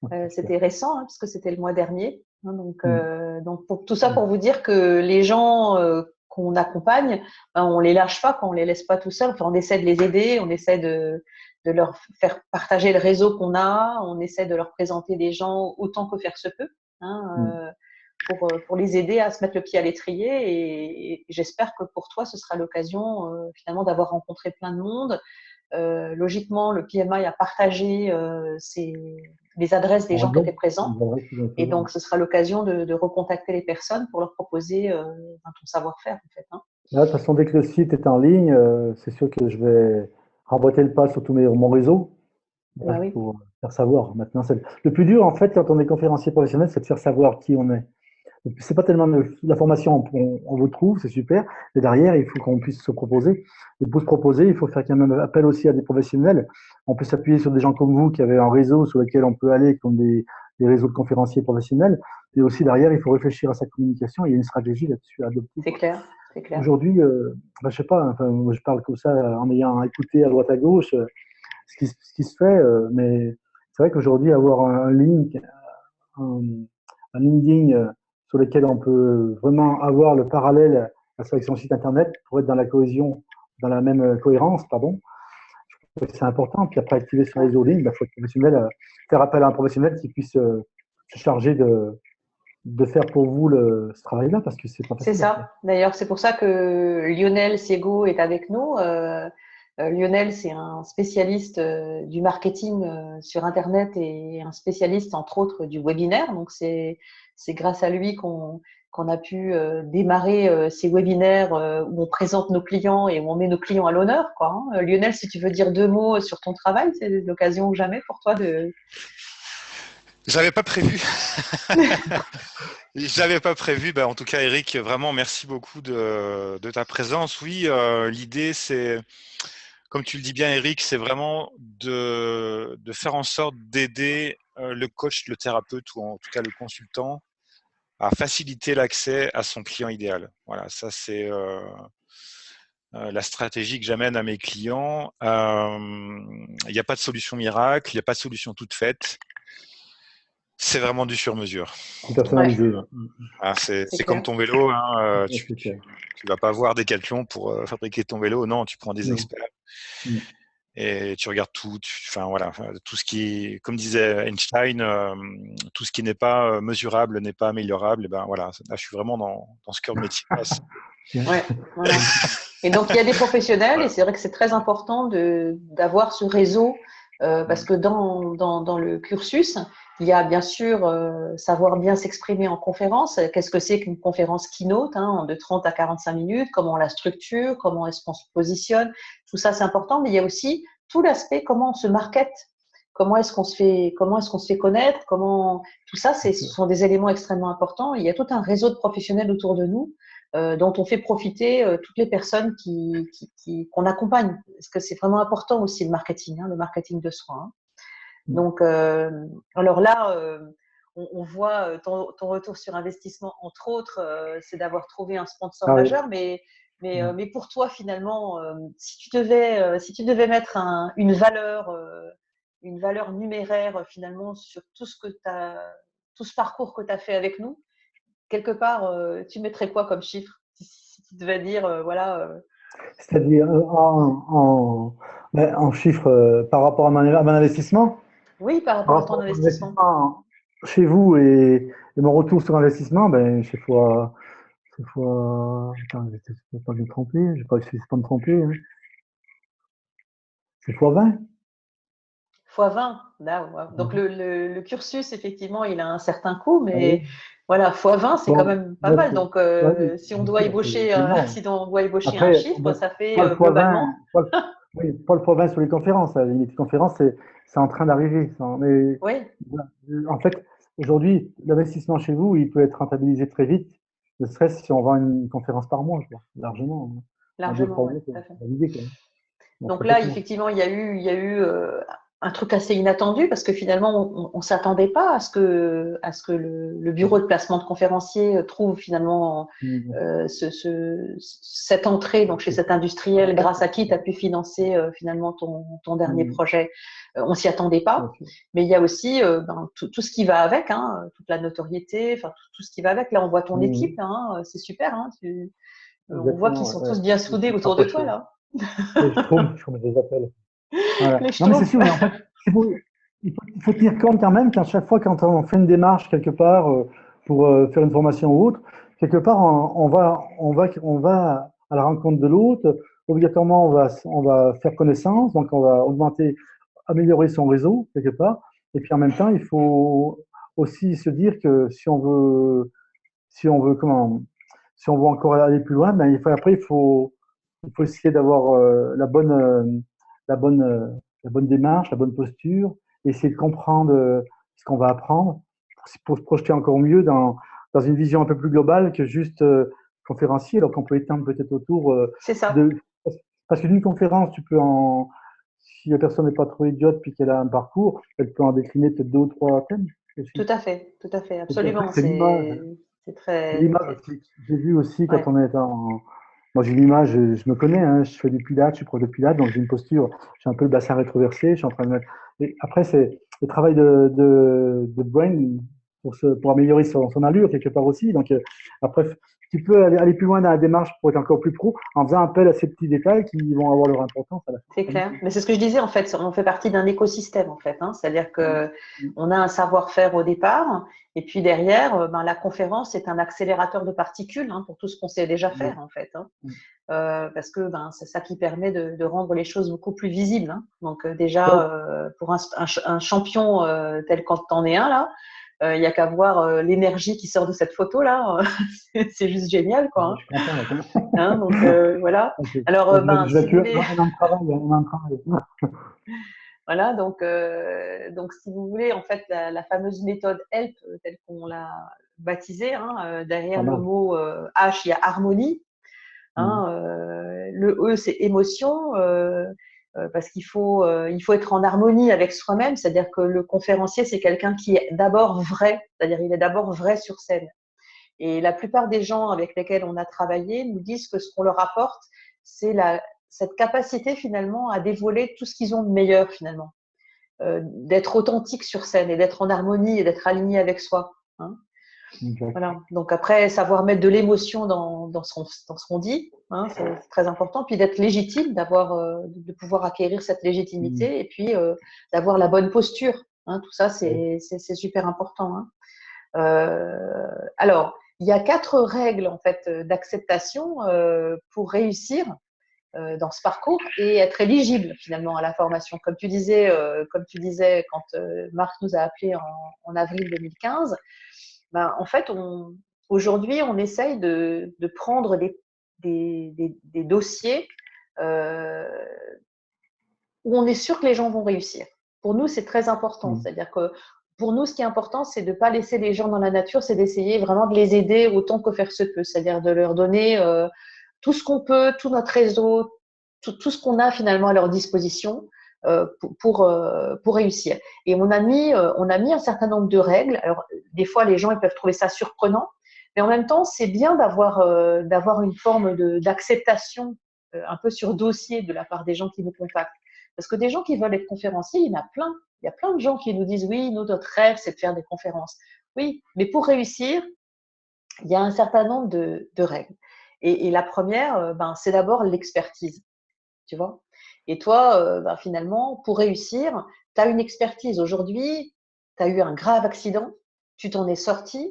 Ouais, super. C'était récent, hein, puisque c'était le mois dernier. Hein. Mm. Donc tout ça Mm. pour vous dire que les gens qu'on accompagne, ben, on les lâche pas, quand on les laisse pas tout seuls. Enfin, on essaie de les aider, on essaie de leur faire partager le réseau qu'on a, on essaie de leur présenter des gens autant que faire se peut, hein, Mm. pour les aider à se mettre le pied à l'étrier. Et j'espère que pour toi, ce sera l'occasion finalement d'avoir rencontré plein de monde. Logiquement, le PMI a partagé les adresses des En gens qui réseau, étaient présents. on devrait être bien Et présent. donc, ce sera l'occasion de recontacter les personnes pour leur proposer ton savoir-faire, en fait. Hein. Là, de toute façon, dès que le site est en ligne, c'est sûr que je vais remboîter le pas sur mon réseau, Bah voilà, oui, pour faire savoir. Maintenant, le plus dur, en fait, quand on est conférencier professionnel, c'est de faire savoir qui on est. C'est pas tellement la formation, on vous trouve, c'est super, mais derrière, il faut qu'on puisse se proposer. Et pour se proposer, il faut faire quand même appel aussi à des professionnels. On peut s'appuyer sur des gens comme vous qui avez un réseau sur lequel on peut aller, comme des réseaux de conférenciers professionnels. Et aussi, derrière, il faut réfléchir à sa communication. Il y a une stratégie là-dessus à adopter, c'est quoi. clair, c'est clair. Aujourd'hui, je sais pas, enfin, moi, je parle comme ça en ayant écouté à droite à gauche ce qui se fait, mais c'est vrai qu'aujourd'hui, avoir un link, un, un LinkedIn sur lequel on peut vraiment avoir le parallèle avec son site internet pour être dans la cohésion, dans la même cohérence, pardon, c'est important. Puis après, activer son Ouais. réseau ligne, il faut être professionnel, faire appel à un professionnel qui puisse se charger de faire pour vous ce travail-là, parce que c'est pas C'est facile à faire. ça. D'ailleurs, c'est pour ça que Lionel Siego est avec nous. Lionel, c'est un spécialiste du marketing sur Internet et un spécialiste, entre autres, du webinaire. Donc, c'est grâce à lui qu'on a pu démarrer ces webinaires où on présente nos clients et où on met nos clients à l'honneur, quoi. Hein. Lionel, si tu veux dire deux mots sur ton travail, c'est l'occasion ou jamais pour toi de… J'avais pas prévu. J'avais pas prévu. Ben, en tout cas, Eric, vraiment, merci beaucoup de ta présence. Oui, l'idée, c'est, comme tu le dis bien, Eric, c'est vraiment de faire en sorte d'aider le coach, le thérapeute ou en tout cas le consultant à faciliter l'accès à son client idéal. Voilà, ça c'est la stratégie que j'amène à mes clients. Il n'y a pas de solution miracle, il n'y a pas de solution toute faite. C'est vraiment du sur-mesure. C'est Ouais, personnalisé. Ah, c'est c'est comme clair. ton vélo. Hein, Ouais, c'est clair. tu vas pas voir Decathlon pour fabriquer ton vélo. Non, tu prends des Non. experts Mm. et tu regardes tout. Enfin voilà, tout ce qui, comme disait Einstein, tout ce qui n'est pas mesurable n'est pas améliorable. Et ben voilà, là, je suis vraiment dans ce cœur de métier. Ouais, voilà. Et donc, il y a des professionnels et Voilà. c'est vrai que c'est très important d'avoir ce réseau parce que dans le cursus, il y a bien sûr savoir bien s'exprimer en conférence. Qu'est-ce que c'est qu'une conférence keynote, hein, de 30 à 45 minutes, comment on la structure, comment est-ce qu'on se positionne. Tout ça, c'est important, mais il y a aussi tout l'aspect comment on se market, comment est-ce qu'on se fait connaître, tout ça, ce sont des éléments extrêmement importants. Il y a tout un réseau de professionnels autour de nous dont on fait profiter toutes les personnes qu'on accompagne. Parce que c'est vraiment important aussi le marketing, hein, le marketing de soi. Hein. Donc, alors là, on voit ton retour sur investissement, entre autres, c'est d'avoir trouvé un sponsor Ah oui. majeur, mais pour toi, finalement, si tu devais mettre une valeur une valeur numéraire finalement sur tout ce parcours que tu as fait avec nous, quelque part, tu mettrais quoi comme chiffre si tu devais dire, voilà. C'est-à-dire en chiffres par rapport à mon investissement, Oui, par par rapport à ton rapport à mon investissement. investissement chez vous et mon retour sur investissement, ben, attends, je ne vais pas me tromper, je ne vais pas me tromper, hein. C'est fois 20. Fois 20. Là, ouais. Donc, le cursus, effectivement, il a un certain coût, Ah oui. mais voilà, fois 20, c'est quand Bon, même pas là, mal. Donc, ouais, oui, si on bien doit sûr, ébaucher, c'est énorme. si on doit ébaucher un Après, chiffre, ça fait pas le fois 20, globalement. oui, pas le fois 20 sur les conférences. Les conférences, c'est en train d'arriver. Mais Oui, voilà. En fait, aujourd'hui, l'investissement chez vous, il peut être rentabilisé très vite, ne serait-ce si on vend une conférence par mois, quoi, largement. En deux, largement, trois oui, mois, tout à fait. c'est l'idée, quoi. Donc, Donc là, complètement. effectivement, il y a eu un truc assez inattendu parce que finalement, on s'attendait pas à ce que le bureau de placement de conférenciers trouve finalement cette entrée donc chez cet industriel grâce à qui tu as pu financer finalement ton dernier projet. On s'y attendait pas, mais il y a aussi tout ce qui va avec, hein, toute la notoriété, enfin tout ce qui va avec. Là, on voit ton équipe, hein, c'est super, hein, on voit qu'ils Exactement. sont Ouais. tous bien Je soudés suis autour de toi rapproché. là. Les Schtroumpfs, je les appelle. Voilà. Les Non, mais c'est Schtroumpfs. sûr, mais en fait, il faut tenir compte quand même qu'à chaque fois, quand on fait une démarche quelque part pour faire une formation ou autre, quelque part, on va à la rencontre de l'autre. Obligatoirement, on va faire connaissance, donc on va améliorer son réseau quelque part. Et puis en même temps, il faut aussi se dire que si on veut encore aller plus loin, ben il faut essayer d'avoir la bonne démarche, la bonne posture, essayer de comprendre ce qu'on va apprendre pour se projeter encore mieux dans une vision un peu plus globale que juste conférencier, alors qu'on peut étendre peut-être autour C'est ça. de. Parce que d'une conférence, si la personne n'est pas trop idiote puis qu'elle a un parcours, elle peut en décliner peut-être 2 ou 3 thèmes aussi. Tout à fait, Et puis après, absolument. c'est l'image. C'est C'est très. l'image aussi. J'ai vu aussi quand Ouais. on est en. Moi, j'ai l'image, je me connais, hein, je fais du pilates, je suis prof de pilates, donc j'ai une posture, j'ai un peu le bassin rétroversé, je suis en train de mettre. Et après, c'est le travail de brain pour améliorer son allure quelque part aussi. Donc, après, tu peux aller plus loin dans la démarche pour être encore plus pro en faisant appel à ces petits détails qui vont avoir leur importance à la fin. C'est clair. Mais c'est ce que je disais, en fait, on fait partie d'un écosystème, en fait, hein. C'est-à-dire qu'on a un savoir-faire au départ, et puis derrière, la conférence est un accélérateur de particules, hein, pour tout ce qu'on sait déjà faire, en fait, hein. Parce que c'est ça qui permet de rendre les choses beaucoup plus visibles, hein. Donc déjà, pour un champion tel qu'en t'en es un, là, il n'y a qu'à voir l'énergie qui sort de cette photo-là. C'est juste génial, quoi, hein. Je suis content, d'accord. Hein, donc voilà. Okay. Alors, Je vais si vous tuer voulez, un an de travail, un an de travail. voilà, donc si vous voulez, en fait, la fameuse méthode HELP, telle qu'on l'a baptisée, hein, derrière Pas le mal. mot H, il y a harmonie. Hein, le E, c'est émotion, parce il faut être en harmonie avec soi-même, c'est-à-dire que le conférencier, c'est quelqu'un qui est d'abord vrai, c'est-à-dire il est d'abord vrai sur scène. Et la plupart des gens avec lesquels on a travaillé nous disent que ce qu'on leur apporte, c'est cette capacité finalement à dévoiler tout ce qu'ils ont de meilleur finalement, d'être authentique sur scène et d'être en harmonie et d'être aligné avec soi. Hein. Voilà. Donc après, savoir mettre de l'émotion dans ce qu'on dit, hein, c'est très important. Puis d'être légitime, de pouvoir acquérir cette légitimité et puis d'avoir la bonne posture. Hein, tout ça, c'est super important. Hein. Alors, il y a 4 règles en fait d'acceptation pour réussir dans ce parcours et être éligible finalement à la formation. Comme tu disais quand Marc nous a appelés en avril 2015, en fait, aujourd'hui, on essaye de prendre des dossiers où on est sûr que les gens vont réussir. Pour nous, c'est très important. C'est-à-dire que pour nous, ce qui est important, c'est de ne pas laisser les gens dans la nature, c'est d'essayer vraiment de les aider autant que faire se peut. C'est-à-dire de leur donner tout ce qu'on peut, tout notre réseau, tout ce qu'on a finalement à leur disposition pour réussir. Et on a mis un certain nombre de règles. Alors, des fois, les gens ils peuvent trouver ça surprenant, mais en même temps, c'est bien d'avoir une forme d'acceptation un peu sur dossier de la part des gens qui nous contactent. Parce que des gens qui veulent être conférenciers, il y en a plein. Il y a plein de gens qui nous disent, oui, nous, notre rêve, c'est de faire des conférences. Oui, mais pour réussir, il y a un certain nombre de règles. Et la première, c'est d'abord l'expertise, tu vois. Et toi, finalement, pour réussir, tu as une expertise. Aujourd'hui, tu as eu un grave accident, tu t'en es sorti.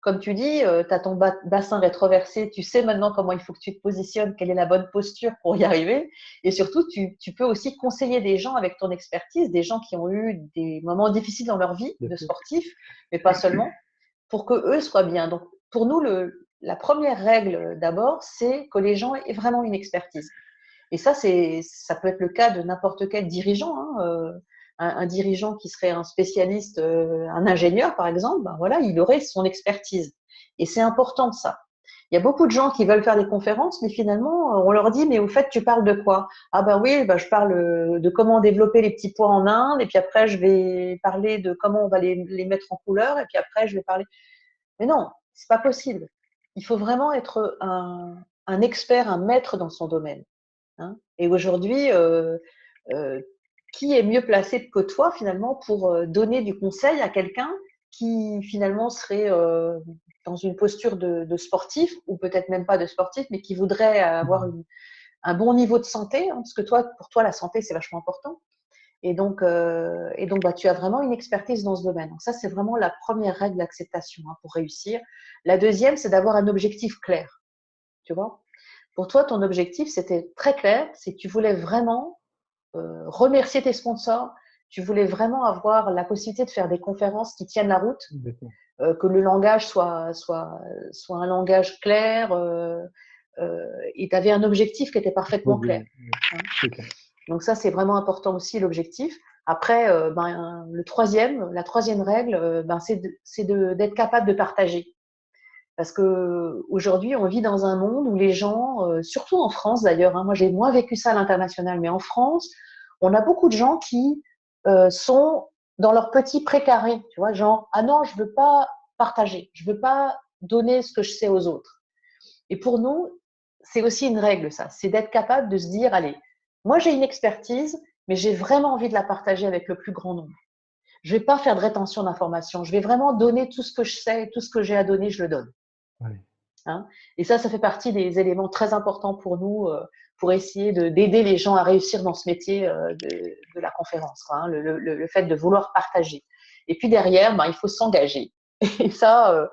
Comme tu dis, tu as ton bassin rétroversé, tu sais maintenant comment il faut que tu te positionnes, quelle est la bonne posture pour y arriver. Et surtout, tu peux aussi conseiller des gens avec ton expertise, des gens qui ont eu des moments difficiles dans leur vie de sportifs, mais pas seulement, pour que eux soient bien. Donc, pour nous, la première règle d'abord, c'est que les gens aient vraiment une expertise. Et ça peut être le cas de n'importe quel dirigeant. Un dirigeant qui serait un spécialiste, un ingénieur par exemple, voilà, il aurait son expertise. Et c'est important ça. Il y a beaucoup de gens qui veulent faire des conférences, mais finalement, on leur dit, mais au fait, tu parles de quoi? Ah ben oui, je parle de comment développer les petits pois en Inde, et puis après, je vais parler de comment on va les mettre en couleur, et puis après, je vais parler. Mais non, c'est pas possible. Il faut vraiment être un expert, un maître dans son domaine. Hein. Et aujourd'hui, qui est mieux placé que toi finalement pour donner du conseil à quelqu'un qui finalement serait dans une posture de sportif, ou peut-être même pas de sportif, mais qui voudrait avoir un bon niveau de santé, hein, parce que pour toi, la santé, c'est vachement important. Et donc, tu as vraiment une expertise dans ce domaine. Donc ça, c'est vraiment la première règle d'acceptation, hein, pour réussir. La deuxième, c'est d'avoir un objectif clair. Tu vois? Pour toi, ton objectif, c'était très clair, c'est que tu voulais vraiment remercier tes sponsors, tu voulais vraiment avoir la possibilité de faire des conférences qui tiennent la route, que le langage soit un langage clair, et tu avais un objectif qui était parfaitement clair. Hein. Donc ça, c'est vraiment important aussi, l'objectif. Après, la troisième règle, c'est d'être capable de partager. Parce que aujourd'hui, on vit dans un monde où les gens, surtout en France d'ailleurs, hein, moi j'ai moins vécu ça à l'international, mais en France, on a beaucoup de gens qui sont dans leur petit précaré, tu vois, genre ah non, je veux pas partager, je veux pas donner ce que je sais aux autres. Et pour nous, c'est aussi une règle ça, c'est d'être capable de se dire allez, moi j'ai une expertise, mais j'ai vraiment envie de la partager avec le plus grand nombre. Je vais pas faire de rétention d'informations, je vais vraiment donner tout ce que je sais, tout ce que j'ai à donner, je le donne. Oui. Hein. Et ça fait partie des éléments très importants pour nous, pour essayer d'aider les gens à réussir dans ce métier de la conférence, quoi, hein, le fait de vouloir partager. Et puis derrière, il faut s'engager. Et ça,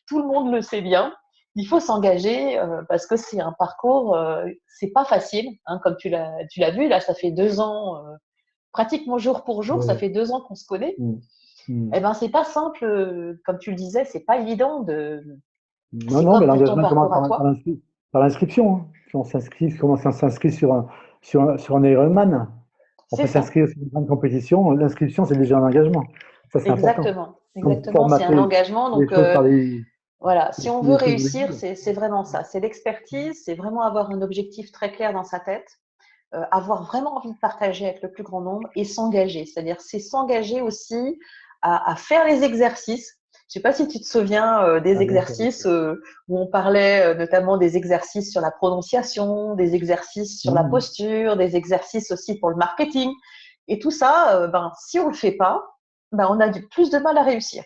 tout le monde le sait bien. Il faut s'engager parce que c'est un parcours, c'est pas facile, hein, comme tu l'as vu. Là, ça fait 2 ans, pratiquement jour pour jour, ça fait 2 ans qu'on se connaît. Eh ben, c'est pas simple, comme tu le disais, c'est pas évident de. Non, mais l'engagement commence par l'inscription. Hein. Si on s'inscrit sur un Ironman, on peut s'inscrire sur une grande compétition. L'inscription, c'est déjà un engagement. Ça, c'est important. Exactement, c'est un engagement. Donc, voilà, si on veut réussir, c'est vraiment ça. C'est l'expertise, c'est vraiment avoir un objectif très clair dans sa tête, avoir vraiment envie de partager avec le plus grand nombre et s'engager. C'est-à-dire, c'est s'engager aussi à faire les exercices. Je ne sais pas si tu te souviens des exercices où on parlait notamment des exercices sur la prononciation, des exercices sur la posture, des exercices aussi pour le marketing. Et tout ça, si on ne le fait pas, on a plus de mal à réussir.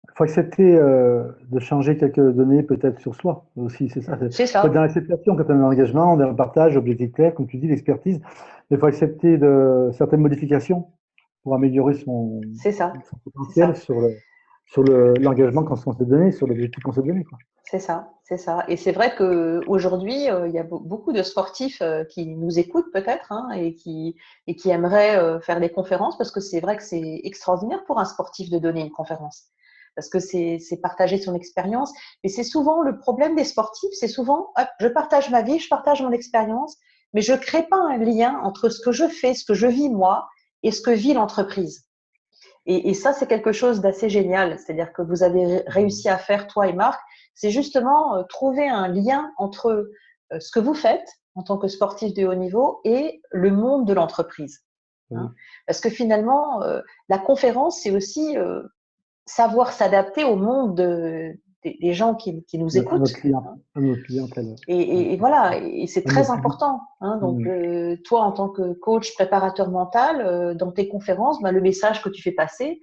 Il faut accepter de changer quelques données peut-être sur soi aussi, c'est ça. C'est ça. Il faut être dans l'acceptation, quand on a un engagement, dans le partage, objectif clair, comme tu dis, l'expertise. Mais il faut accepter certaines modifications pour améliorer son potentiel sur l'engagement qu'on s'est donné, sur l'objectif qu'on s'est donné. Quoi. C'est ça, c'est ça. Et c'est vrai qu'aujourd'hui, il y a beaucoup de sportifs qui nous écoutent peut-être, hein, et qui aimeraient faire des conférences, parce que c'est vrai que c'est extraordinaire pour un sportif de donner une conférence. Parce que c'est partager son expérience. Mais c'est souvent le problème des sportifs, c'est souvent, hop, je partage ma vie, je partage mon expérience, mais je ne crée pas un lien entre ce que je fais, ce que je vis moi, et ce que vit l'entreprise. Et ça, c'est quelque chose d'assez génial. C'est-à-dire que vous avez réussi à faire, toi et Marc, c'est justement trouver un lien entre ce que vous faites en tant que sportif de haut niveau et le monde de l'entreprise. Hein. Parce que finalement, la conférence, c'est aussi savoir s'adapter au monde des gens qui nous À écoutent. notre client, à notre clientèle. Et voilà, et c'est À très notre public. important. Hein. Donc, toi, en tant que coach préparateur mental, dans tes conférences, le message que tu fais passer,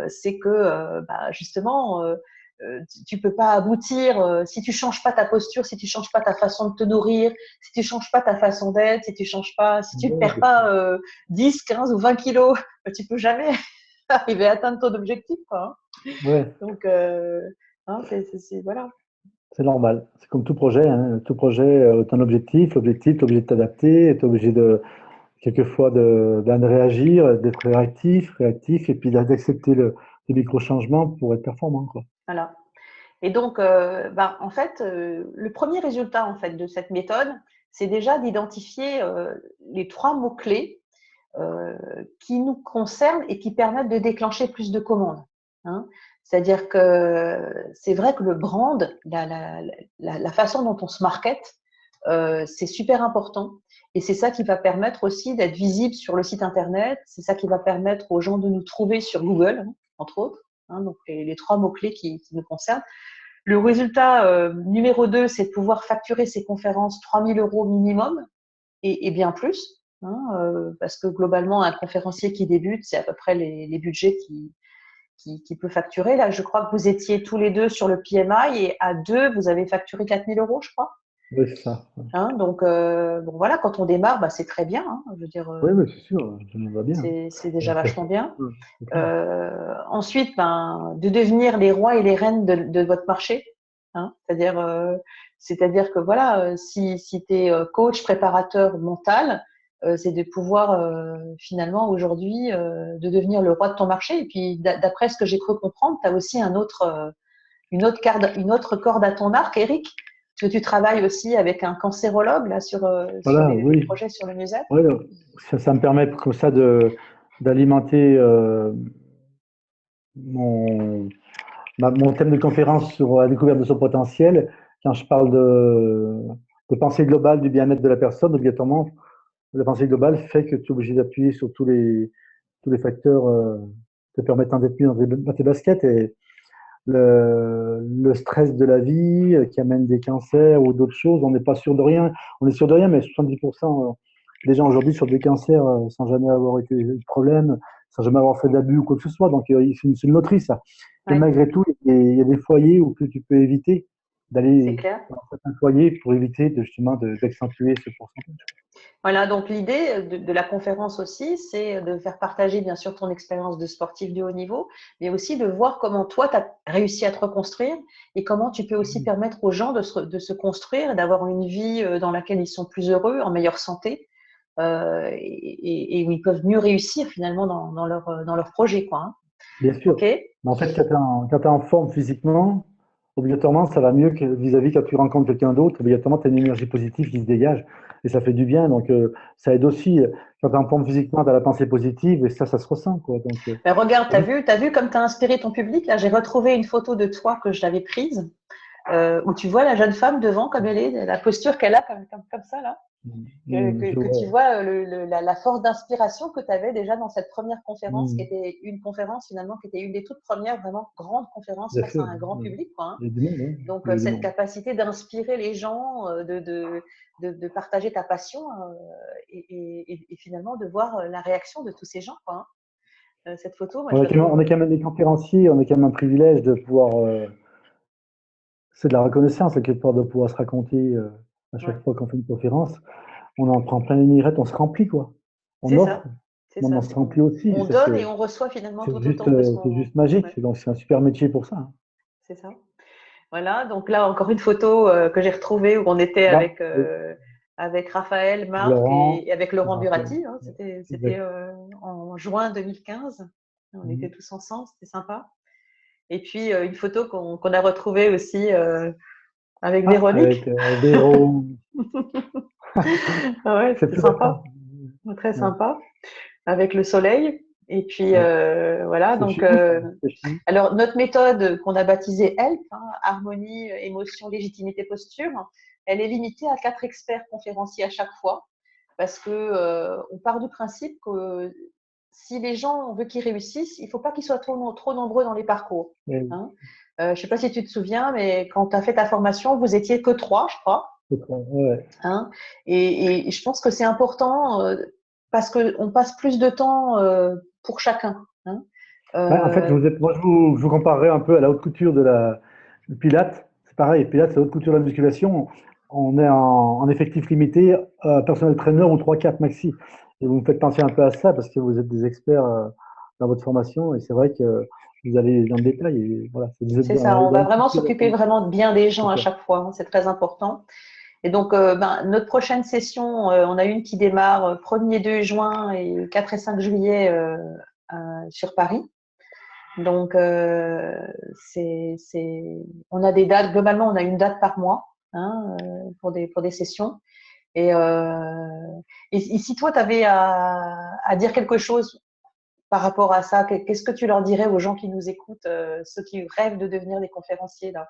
c'est que justement, tu peux pas aboutir si tu changes pas ta posture, si tu changes pas ta façon de te nourrir, si tu changes pas ta façon d'être, si tu changes pas, si tu ne perds pas 10, 15 ou 20 kilos, tu peux jamais arriver à atteindre ton objectif, quoi. Ouais, Donc, voilà. c'est normal. C'est comme tout projet, hein. Tout projet a un objectif. L'objectif, t'es obligé de t'adapter, t'es obligé quelquefois de réagir, d'être réactif, et puis d'accepter les micro-changements pour être performant, quoi. Voilà. Et donc, en fait, le premier résultat en fait de cette méthode, c'est déjà d'identifier les 3 mots-clés qui nous concernent et qui permettent de déclencher plus de commandes. Hein. C'est-à-dire que c'est vrai que le brand, la façon dont on se market, c'est super important. Et c'est ça qui va permettre aussi d'être visible sur le site internet. C'est ça qui va permettre aux gens de nous trouver sur Google, entre autres. Hein, donc les 3 mots-clés qui nous concernent. Le résultat numéro 2, c'est de pouvoir facturer ces conférences 3 000 € minimum et bien plus. Hein, parce que globalement, un conférencier qui débute, c'est à peu près les budgets qui peut facturer. Là, je crois que vous étiez tous les deux sur le PMI et à 2, vous avez facturé 4 000 €, je crois. Oui, c'est ça. Ouais. Hein, donc, bon, voilà, quand on démarre, c'est très bien. Hein, je veux dire, Oui, oui, c'est sûr, ça nous va bien. c'est déjà vachement bien. C'est clair. Ensuite, de devenir les rois et les reines de votre marché. Hein, c'est-à-dire que voilà, si tu es coach, préparateur mental, c'est de pouvoir finalement aujourd'hui de devenir le roi de ton marché. Et puis d'après ce que j'ai cru comprendre, tu as aussi une autre corde à ton arc, Eric, parce que tu travailles aussi avec un cancérologue là sur Voilà, les oui. projets sur le musette. Ouais, ça me permet comme ça d'alimenter mon, mon thème de conférence sur la découverte de son potentiel. Quand je parle de pensée globale du bien-être de la personne, obligatoirement, la pensée globale fait que tu es obligé d'appuyer sur tous les facteurs te permettant d'être mieux dans tes baskets. Et le stress de la vie qui amène des cancers ou d'autres choses, on n'est pas sûr de rien. On est sûr de rien, mais 70% des gens aujourd'hui sur des cancers sans jamais avoir été de problème, sans jamais avoir fait d'abus ou quoi que ce soit. Donc, c'est une loterie, ça. Et Ouais, malgré tout, il y a des foyers où tu peux éviter c'est d'aller clair. dans certains foyers pour éviter justement d'accentuer ce pourcentage. Voilà, donc l'idée de la conférence aussi, c'est de faire partager bien sûr ton expérience de sportif de haut niveau, mais aussi de voir comment toi, tu as réussi à te reconstruire et comment tu peux aussi permettre aux gens de se construire et d'avoir une vie dans laquelle ils sont plus heureux, en meilleure santé et où ils peuvent mieux réussir finalement dans leur projet, quoi. Hein. Bien sûr. OK? Mais en fait, quand tu es en forme physiquement, obligatoirement, ça va mieux que vis-à-vis quand tu rencontres quelqu'un d'autre. Obligatoirement, tu as une énergie positive qui se dégage et ça fait du bien. Donc, ça aide aussi. Quand tu es en forme physiquement, tu as la pensée positive et ça se ressent, quoi. Donc, Ben, regarde, oui, t'as vu comme tu as inspiré ton public? Là, j'ai retrouvé une photo de toi que je l'avais prise, où tu vois la jeune femme devant, comme elle est, la posture qu'elle a, comme ça, là. je Que tu vois. vois la force d'inspiration que tu avais déjà dans cette première conférence, qui Mm, était une conférence finalement, qui était une des toutes premières vraiment grandes conférences bien face à sûr. un grand Ouais. public, quoi. Hein. Il y a du monde, hein. Donc, Il y a du cette monde. capacité d'inspirer les gens, de partager ta passion et finalement de voir la réaction de tous ces gens, quoi. Hein. Cette photo, moi, je la On est trouve. quand même des conférenciers, on est quand même un privilège de pouvoir. C'est de la reconnaissance, quelque part, de pouvoir se raconter à Ouais, chaque fois qu'on fait une conférence. On en prend plein les mirettes, on se remplit, quoi. On c'est offre, ça. C'est mais ça. on se remplit aussi. Et On ça, donne et on reçoit finalement tout autant que ce c'est qu'on. juste magique. Ouais, Donc, c'est un super métier pour ça, hein. c'est ça. Voilà, donc là encore une photo que j'ai retrouvée où on était Là, avec Raphaël, Marc Laurent, et avec Laurent Raphaël, Burati. Hein, c'était exact. en juin 2015. On était Mhm. tous ensemble, c'était sympa. Et puis une photo qu'on a retrouvée aussi avec Ah, Véronique. avec Véro, Ah ouais, c'est c'était plus sympa, récent. très Ouais. sympa, avec le soleil. Et puis Ouais. voilà, C'est donc chez vous, ça. C'est chez vous. alors, notre méthode qu'on a baptisée HELP, hein, harmonie, émotion, légitimité, posture, elle est limitée à 4 experts conférenciers à chaque fois parce que on part du principe que si les gens, on veut qu'ils réussissent, il ne faut pas qu'ils soient trop nombreux dans les parcours. Et- Hein. Je ne sais pas si tu te souviens, mais quand tu as fait ta formation, vous étiez que 3, je crois. ouais. Hein. Et je pense que c'est important parce qu'on passe plus de temps pour chacun. Hein. En fait, je vous comparerais un peu à la haute couture du Pilates. C'est pareil, Pilates, c'est la haute couture de la musculation. On est en effectif limité, personnel trainer ou 3-4 maxi. Et vous me faites penser un peu à ça parce que vous êtes des experts dans votre formation et c'est vrai que vous allez dans le détail. Et voilà, C'est ça, on dans va le vraiment culture. s'occuper vraiment bien des gens à Super. chaque fois. Hein. C'est très important. Et donc, notre prochaine session, on a une qui démarre 1er et 2 juin et 4 et 5 juillet sur Paris. Donc, on a des dates. Globalement, on a une date par mois hein, pour des sessions. Et si toi, tu avais à dire quelque chose par rapport à ça, qu'est-ce que tu leur dirais aux gens qui nous écoutent, ceux qui rêvent de devenir des conférenciers là?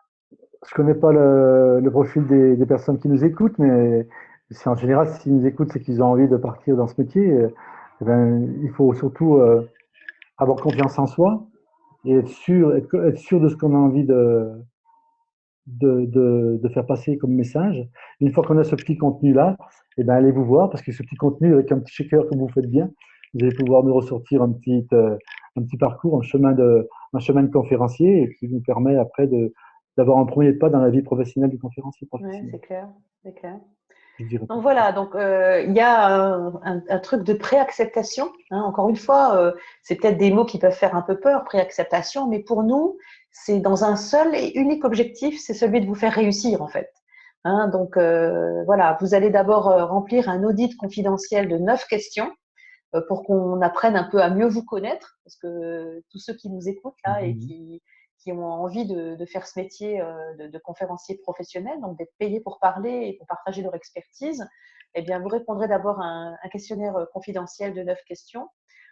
Je connais pas le profil des personnes qui nous écoutent, mais c'est en général, s'ils nous écoutent, c'est qu'ils ont envie de partir dans ce métier. Eh ben, il faut surtout avoir confiance en soi et être sûr de ce qu'on a envie de faire passer comme message. Une fois qu'on a ce petit contenu-là, eh ben, allez vous voir, parce que ce petit contenu, avec un petit shaker comme vous faites bien, vous allez pouvoir nous ressortir un petit parcours, un chemin de conférencier, et qui nous permet après d'avoir un premier pas dans la vie professionnelle du conférencier Oui, professionnel. c'est clair, c'est clair. Je dirais Donc tout ça. voilà, donc il y a un truc de préacceptation. Hein. Encore une fois, c'est peut-être des mots qui peuvent faire un peu peur, préacceptation, mais pour nous, c'est dans un seul et unique objectif, c'est celui de vous faire réussir en fait. Hein, donc voilà, vous allez d'abord remplir un audit confidentiel de 9 questions pour qu'on apprenne un peu à mieux vous connaître, parce que tous ceux qui nous écoutent là et qui ont envie de faire ce métier de conférencier professionnel, donc d'être payés pour parler et pour partager leur expertise, eh bien, vous répondrez d'abord à un questionnaire confidentiel de 9 questions.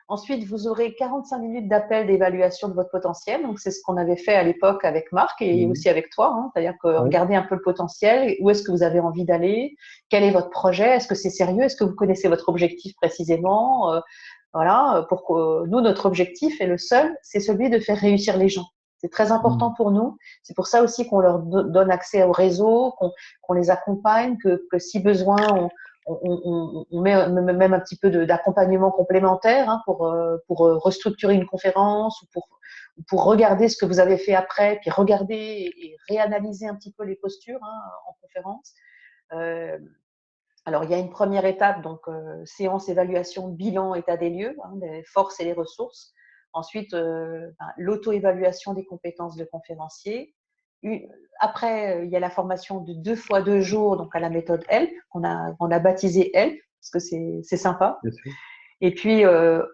Ensuite, vous aurez 45 minutes d'appel d'évaluation de votre potentiel. Donc, c'est ce qu'on avait fait à l'époque avec Marc et aussi avec toi. Hein. C'est-à-dire que Ouais. regardez un peu le potentiel. Où est-ce que vous avez envie d'aller? Quel est votre projet? Est-ce que c'est sérieux? Est-ce que vous connaissez votre objectif précisément? Voilà. Pour que nous, notre objectif est le seul, c'est celui de faire réussir les gens. C'est très important pour nous. C'est pour ça aussi qu'on leur donne accès au réseau, qu'on les accompagne, que si besoin, on met même un petit peu d'accompagnement complémentaire hein, pour restructurer une conférence ou pour regarder ce que vous avez fait après, puis regarder et réanalyser un petit peu les postures hein, en conférence. Alors, il y a une première étape, donc séance, évaluation, bilan, état des lieux, hein, des forces et les ressources. Ensuite, l'auto-évaluation des compétences de conférencier. Après, il y a la formation de 2 fois 2 jours, donc à la méthode HELP, qu'on a baptisé HELP, parce que c'est sympa. Bien sûr. Et puis,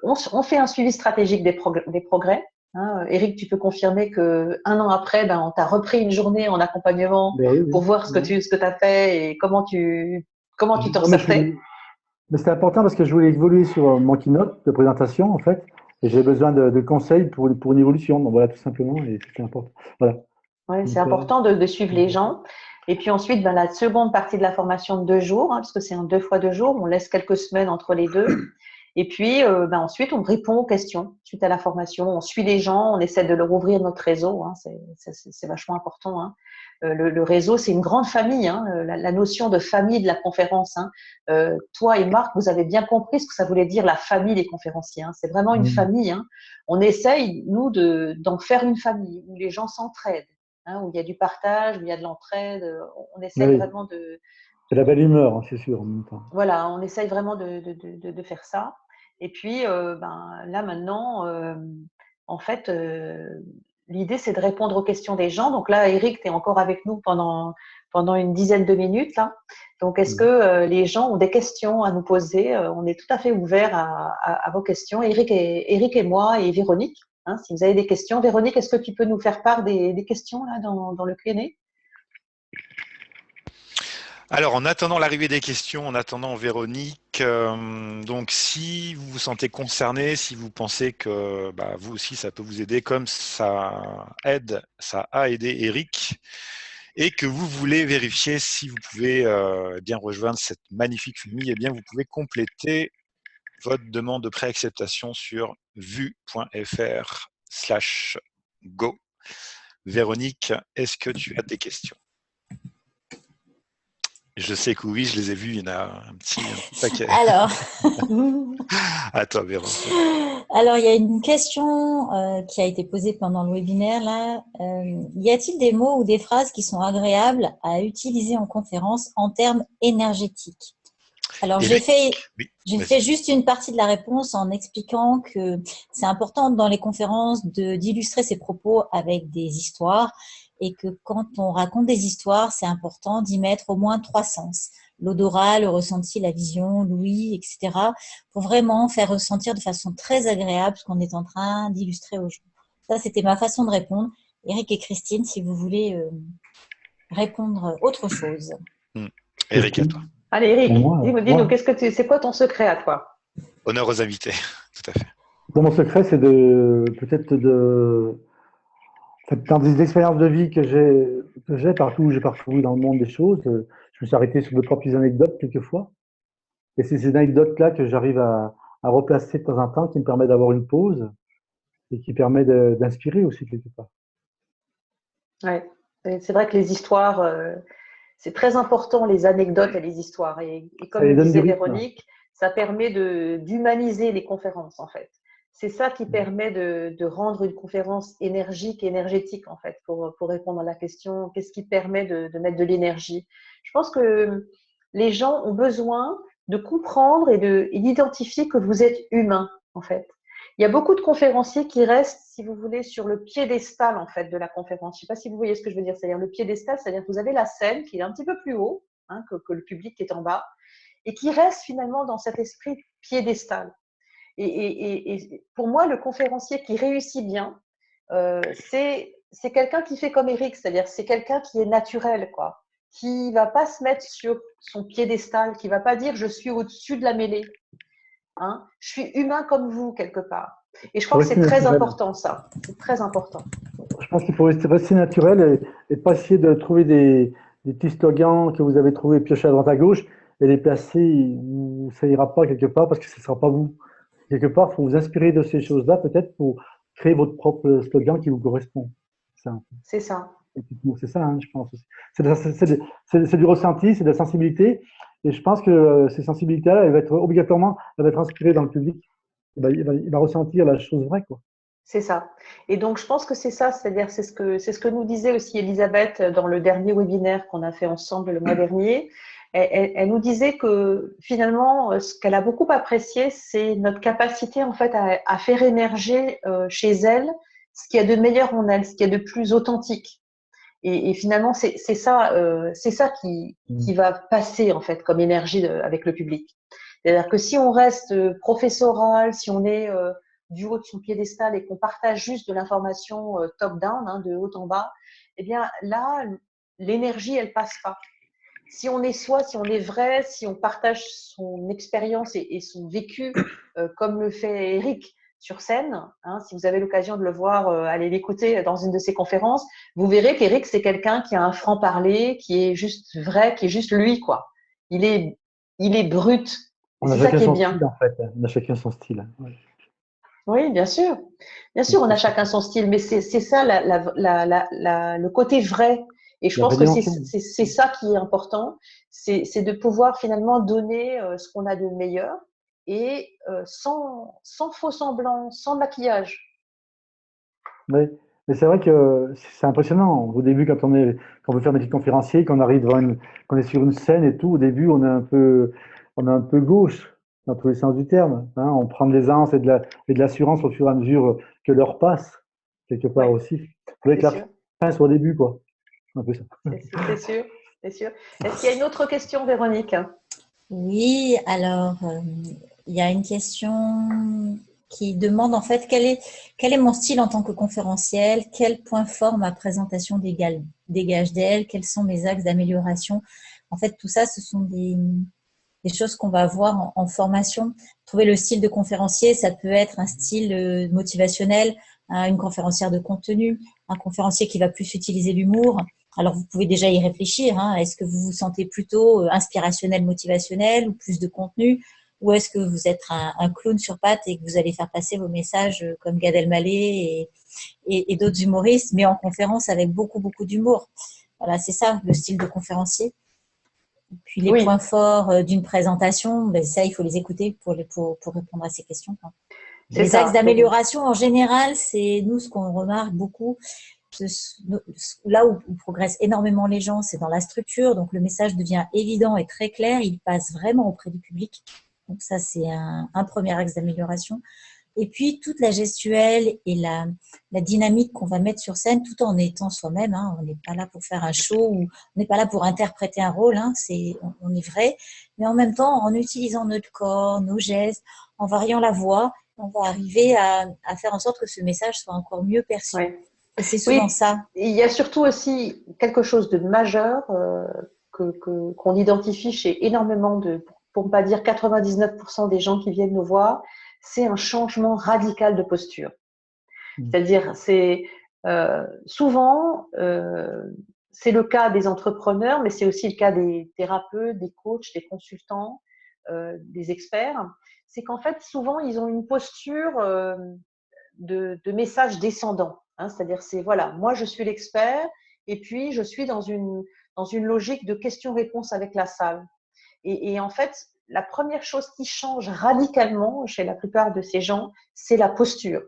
on fait un suivi stratégique des progrès. Hein. Eric, tu peux confirmer qu'un an après, on t'a repris une journée en accompagnement pour voir ce que tu as fait et comment tu t'en sortais. Mais c'était important parce que je voulais évoluer sur mon keynote de présentation, en fait, et j'ai besoin de conseils pour une évolution. Donc voilà, tout simplement, et c'était important. Voilà. Ouais, c'est important de suivre les gens. Et puis ensuite, la seconde partie de la formation de 2 jours, hein, parce que c'est en 2 fois 2 jours, on laisse quelques semaines entre les deux. Et puis ensuite, on répond aux questions suite à la formation. On suit les gens, on essaie de leur ouvrir notre réseau. Hein, c'est vachement important. Hein. Le réseau, c'est une grande famille. Hein, la notion de famille de la conférence. Hein. Toi et Marc, vous avez bien compris ce que ça voulait dire la famille des conférenciers. Hein. C'est vraiment une famille. Hein. On essaye, nous, d'en faire une famille où les gens s'entraident. Hein, où il y a du partage, où il y a de l'entraide. On essaye vraiment de… C'est la belle humeur, hein, c'est sûr, en même temps. Voilà, on essaye vraiment de faire ça. Et puis, là, maintenant, en fait, l'idée, c'est de répondre aux questions des gens. Donc là, Eric, tu es encore avec nous pendant une dizaine de minutes. Là. Donc, est-ce que les gens ont des questions à nous poser? On est tout à fait ouvert à vos questions. Eric et moi et Véronique. Hein, si vous avez des questions. Véronique, est-ce que tu peux nous faire part des questions là, dans le Q&A? Alors, en attendant l'arrivée des questions, en attendant Véronique, donc si vous vous sentez concerné, si vous pensez que vous aussi ça peut vous aider, comme ça a aidé Eric, et que vous voulez vérifier si vous pouvez bien rejoindre cette magnifique famille, eh bien vous pouvez compléter votre demande de préacceptation sur vu.fr/go. Véronique, est-ce que tu as des questions? Je sais que oui, je les ai vus, il y en a un petit paquet. Alors, À toi, Véronique. il y a une question qui a été posée pendant le webinaire là. Y a-t-il des mots ou des phrases qui sont agréables à utiliser en conférence en termes énergétiques? Alors, j'ai fait juste une partie de la réponse en expliquant que c'est important dans les conférences d'illustrer ses propos avec des histoires et que quand on raconte des histoires, c'est important d'y mettre au moins 3 sens. L'odorat, le ressenti, la vision, l'ouïe, etc. pour vraiment faire ressentir de façon très agréable ce qu'on est en train d'illustrer aux gens. Ça, c'était ma façon de répondre. Eric et Christine, si vous voulez répondre autre chose. Eric, à toi. Allez, Eric, dis-nous, c'est quoi ton secret à toi? Honneur aux invités, tout à fait. Mon secret, c'est dans des expériences de vie que j'ai partout où j'ai parcouru dans le monde des choses, je me suis arrêté sur 2-3 petites anecdotes quelquefois. Et c'est ces anecdotes-là que j'arrive à replacer de temps en temps, qui me permet d'avoir une pause et qui permet d'inspirer aussi quelque part. Ouais, c'est vrai que les histoires, c'est très important, les anecdotes et les histoires. Et comme le disait Véronique, ça permet d'humaniser les conférences, en fait. C'est ça qui permet de rendre une conférence énergétique, en fait, pour répondre à la question, qu'est-ce qui permet de mettre de l'énergie? Je pense que les gens ont besoin de comprendre et d'identifier que vous êtes humain, en fait. Il y a beaucoup de conférenciers qui restent, si vous voulez, sur le piédestal, en fait, de la conférence. Je ne sais pas si vous voyez ce que je veux dire. C'est-à-dire le piédestal, c'est-à-dire que vous avez la scène qui est un petit peu plus haut que le public qui est en bas et qui reste finalement dans cet esprit piédestal. Et pour moi, le conférencier qui réussit bien, c'est quelqu'un qui fait comme Eric, c'est-à-dire c'est quelqu'un qui est naturel, quoi, qui ne va pas se mettre sur son piédestal, qui ne va pas dire « je suis au-dessus de la mêlée ». Je suis humain comme vous, quelque part. Et je crois que c'est très important, ça. C'est très important. Je pense qu'il faut rester naturel et pas essayer de trouver des petits slogans que vous avez trouvés piochés à droite à gauche et les placer où ça ira pas quelque part parce que ce ne sera pas vous. Quelque part, il faut vous inspirer de ces choses-là peut-être pour créer votre propre slogan qui vous correspond. C'est ça. C'est ça, je pense. C'est du ressenti, c'est de la sensibilité. Et je pense que ces sensibilités-là, elles vont être obligatoirement inspirées dans le public. Il va ressentir la chose vraie, quoi. C'est ça. Et donc, je pense que c'est ça, c'est-à-dire c'est ce que nous disait aussi Elisabeth dans le dernier webinaire qu'on a fait ensemble le mois dernier. Elle nous disait que finalement, ce qu'elle a beaucoup apprécié, c'est notre capacité en fait à faire émerger chez elle ce qu'il y a de meilleur en elle, ce qu'il y a de plus authentique. Et finalement, c'est ça qui va passer en fait comme énergie avec le public. C'est-à-dire que si on reste professoral, si on est du haut de son piédestal et qu'on partage juste de l'information top-down, de haut en bas, eh bien là, l'énergie, elle passe pas. Si on est soi, si on est vrai, si on partage son expérience et son vécu, comme le fait Eric sur scène, si vous avez l'occasion de le voir, allez l'écouter dans une de ses conférences, vous verrez qu'Eric, c'est quelqu'un qui a un franc-parler, qui est juste vrai, qui est juste lui, quoi. Il est brut. C'est ça qui est bien. En fait. On a chacun son style. Ouais. Oui, bien sûr. Bien sûr, on a chacun son style, mais c'est ça le côté vrai. Et je pense que c'est ça qui est important, c'est de pouvoir finalement donner ce qu'on a de meilleur et sans faux semblant, sans maquillage. Oui, mais c'est vrai que c'est impressionnant. Au début, quand on veut faire des petits conférenciers, qu'on arrive qu'on est sur une scène et tout, au début, on est un peu gauche dans tous les sens du terme. On prend de l'aisance et de l'assurance au fur et à mesure que l'heure passe, quelque part aussi. Il faudrait que la fin soit au début, quoi. Un peu ça. C'est sûr, c'est sûr. Est-ce qu'il y a une autre question, Véronique? Oui, alors, il y a une question qui demande en fait quel est mon style en tant que conférencielle, quel point fort ma présentation dégage d'elle, quels sont mes axes d'amélioration. En fait, tout ça, ce sont des choses qu'on va voir en formation. Trouver le style de conférencier, ça peut être un style motivationnel, une conférencière de contenu, un conférencier qui va plus utiliser l'humour. Alors, vous pouvez déjà y réfléchir. Est-ce que vous vous sentez plutôt inspirationnel, motivationnel ou plus de contenu? ou est-ce que vous êtes un clown sur pattes et que vous allez faire passer vos messages comme Gad Elmaleh et d'autres humoristes, mais en conférence avec beaucoup, beaucoup d'humour. Voilà, c'est ça, le style de conférencier. Puis les Oui, points forts d'une présentation, ben ça, il faut les écouter pour répondre à ces questions, quoi. c'est Les axes ça. d'amélioration, en général, c'est nous ce qu'on remarque beaucoup. Là où progressent énormément les gens, c'est dans la structure. Donc, le message devient évident et très clair. Il passe vraiment auprès du public. Donc, ça, c'est un premier axe d'amélioration. Et puis, toute la gestuelle et la dynamique qu'on va mettre sur scène tout en étant soi-même. Hein. On n'est pas là pour faire un show ou on n'est pas là pour interpréter un rôle. Hein. On est vrai. Mais en même temps, en utilisant notre corps, nos gestes, en variant la voix, on va arriver à faire en sorte que ce message soit encore mieux perçu. Oui. Et c'est souvent Oui, ça. il y a surtout aussi quelque chose de majeur qu'on identifie chez énormément pour ne pas dire 99% des gens qui viennent nous voir, c'est un changement radical de posture. C'est-à-dire, souvent, c'est le cas des entrepreneurs, mais c'est aussi le cas des thérapeutes, des coachs, des consultants, des experts. C'est qu'en fait, souvent, ils ont une posture de message descendant. Hein, c'est-à-dire, c'est voilà, moi je suis l'expert et puis je suis dans une logique de questions-réponses avec la salle. Et en fait, la première chose qui change radicalement chez la plupart de ces gens, c'est la posture.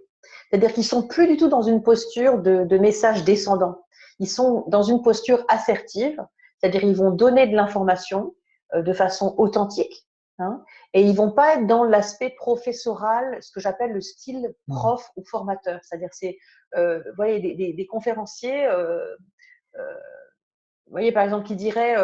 C'est-à-dire qu'ils sont plus du tout dans une posture de message descendant. Ils sont dans une posture assertive, c'est-à-dire ils vont donner de l'information de façon authentique, hein, et ils vont pas être dans l'aspect professoral, ce que j'appelle le style prof ou formateur. C'est-à-dire vous voyez, des conférenciers, vous voyez par exemple qui diraient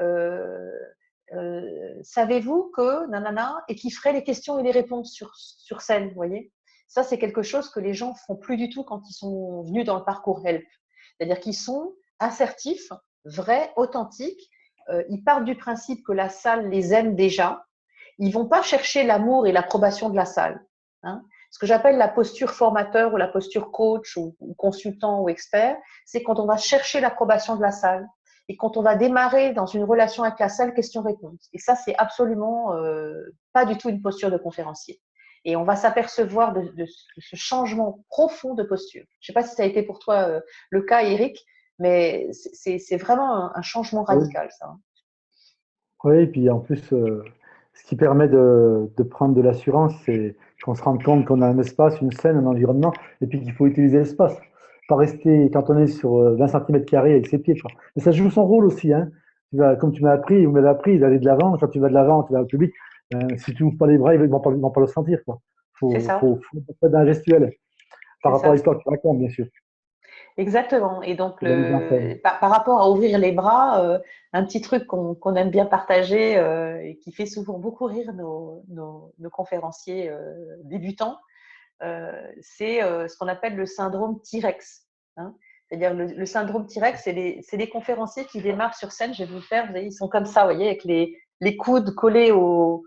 euh, savez-vous que nanana et qui ferait les questions et les réponses sur scène, vous voyez. Ça, c'est quelque chose que les gens font plus du tout quand ils sont venus dans le parcours Help. C'est-à-dire qu'ils sont assertifs, vrais, authentiques. Ils partent du principe que la salle les aime déjà. Ils vont pas chercher l'amour et l'approbation de la salle. Hein. Ce que j'appelle la posture formateur ou la posture coach ou consultant ou expert, c'est quand on va chercher l'approbation de la salle et quand on va démarrer dans une relation avec la salle question-réponse. Et ça, c'est absolument pas du tout une posture de conférencier. Et on va s'apercevoir de ce changement profond de posture. Je ne sais pas si ça a été pour toi le cas, Eric, mais c'est vraiment un changement Oui, radical, ça. Hein. oui, et puis en plus, ce qui permet de prendre de l'assurance, c'est qu'on se rende compte qu'on a un espace, une scène, un environnement, et puis qu'il faut utiliser l'espace. Pas rester cantonné sur 20 cm² avec ses pieds, quoi. Mais ça joue son rôle aussi, hein. Comme tu m'as appris, vous m'avez appris d'aller de l'avant. Quand tu vas de l'avant, tu vas au public. Si tu n'ouvres pas les bras, ils ne vont pas le sentir, quoi. C'est ça, Faut être dans la gestuelle par c'est rapport à ça. l'histoire que tu racontes, bien sûr. Exactement. Et donc, C'est la mise en scène. par rapport à ouvrir les bras, un petit truc qu'on aime bien partager et qui fait souvent beaucoup rire nos conférenciers débutants, c'est ce qu'on appelle le syndrome T-Rex. Hein. C'est-à-dire le syndrome T-Rex, c'est des conférenciers qui démarrent sur scène, je vais vous le faire, vous voyez, ils sont comme ça, vous voyez, avec les coudes collés aux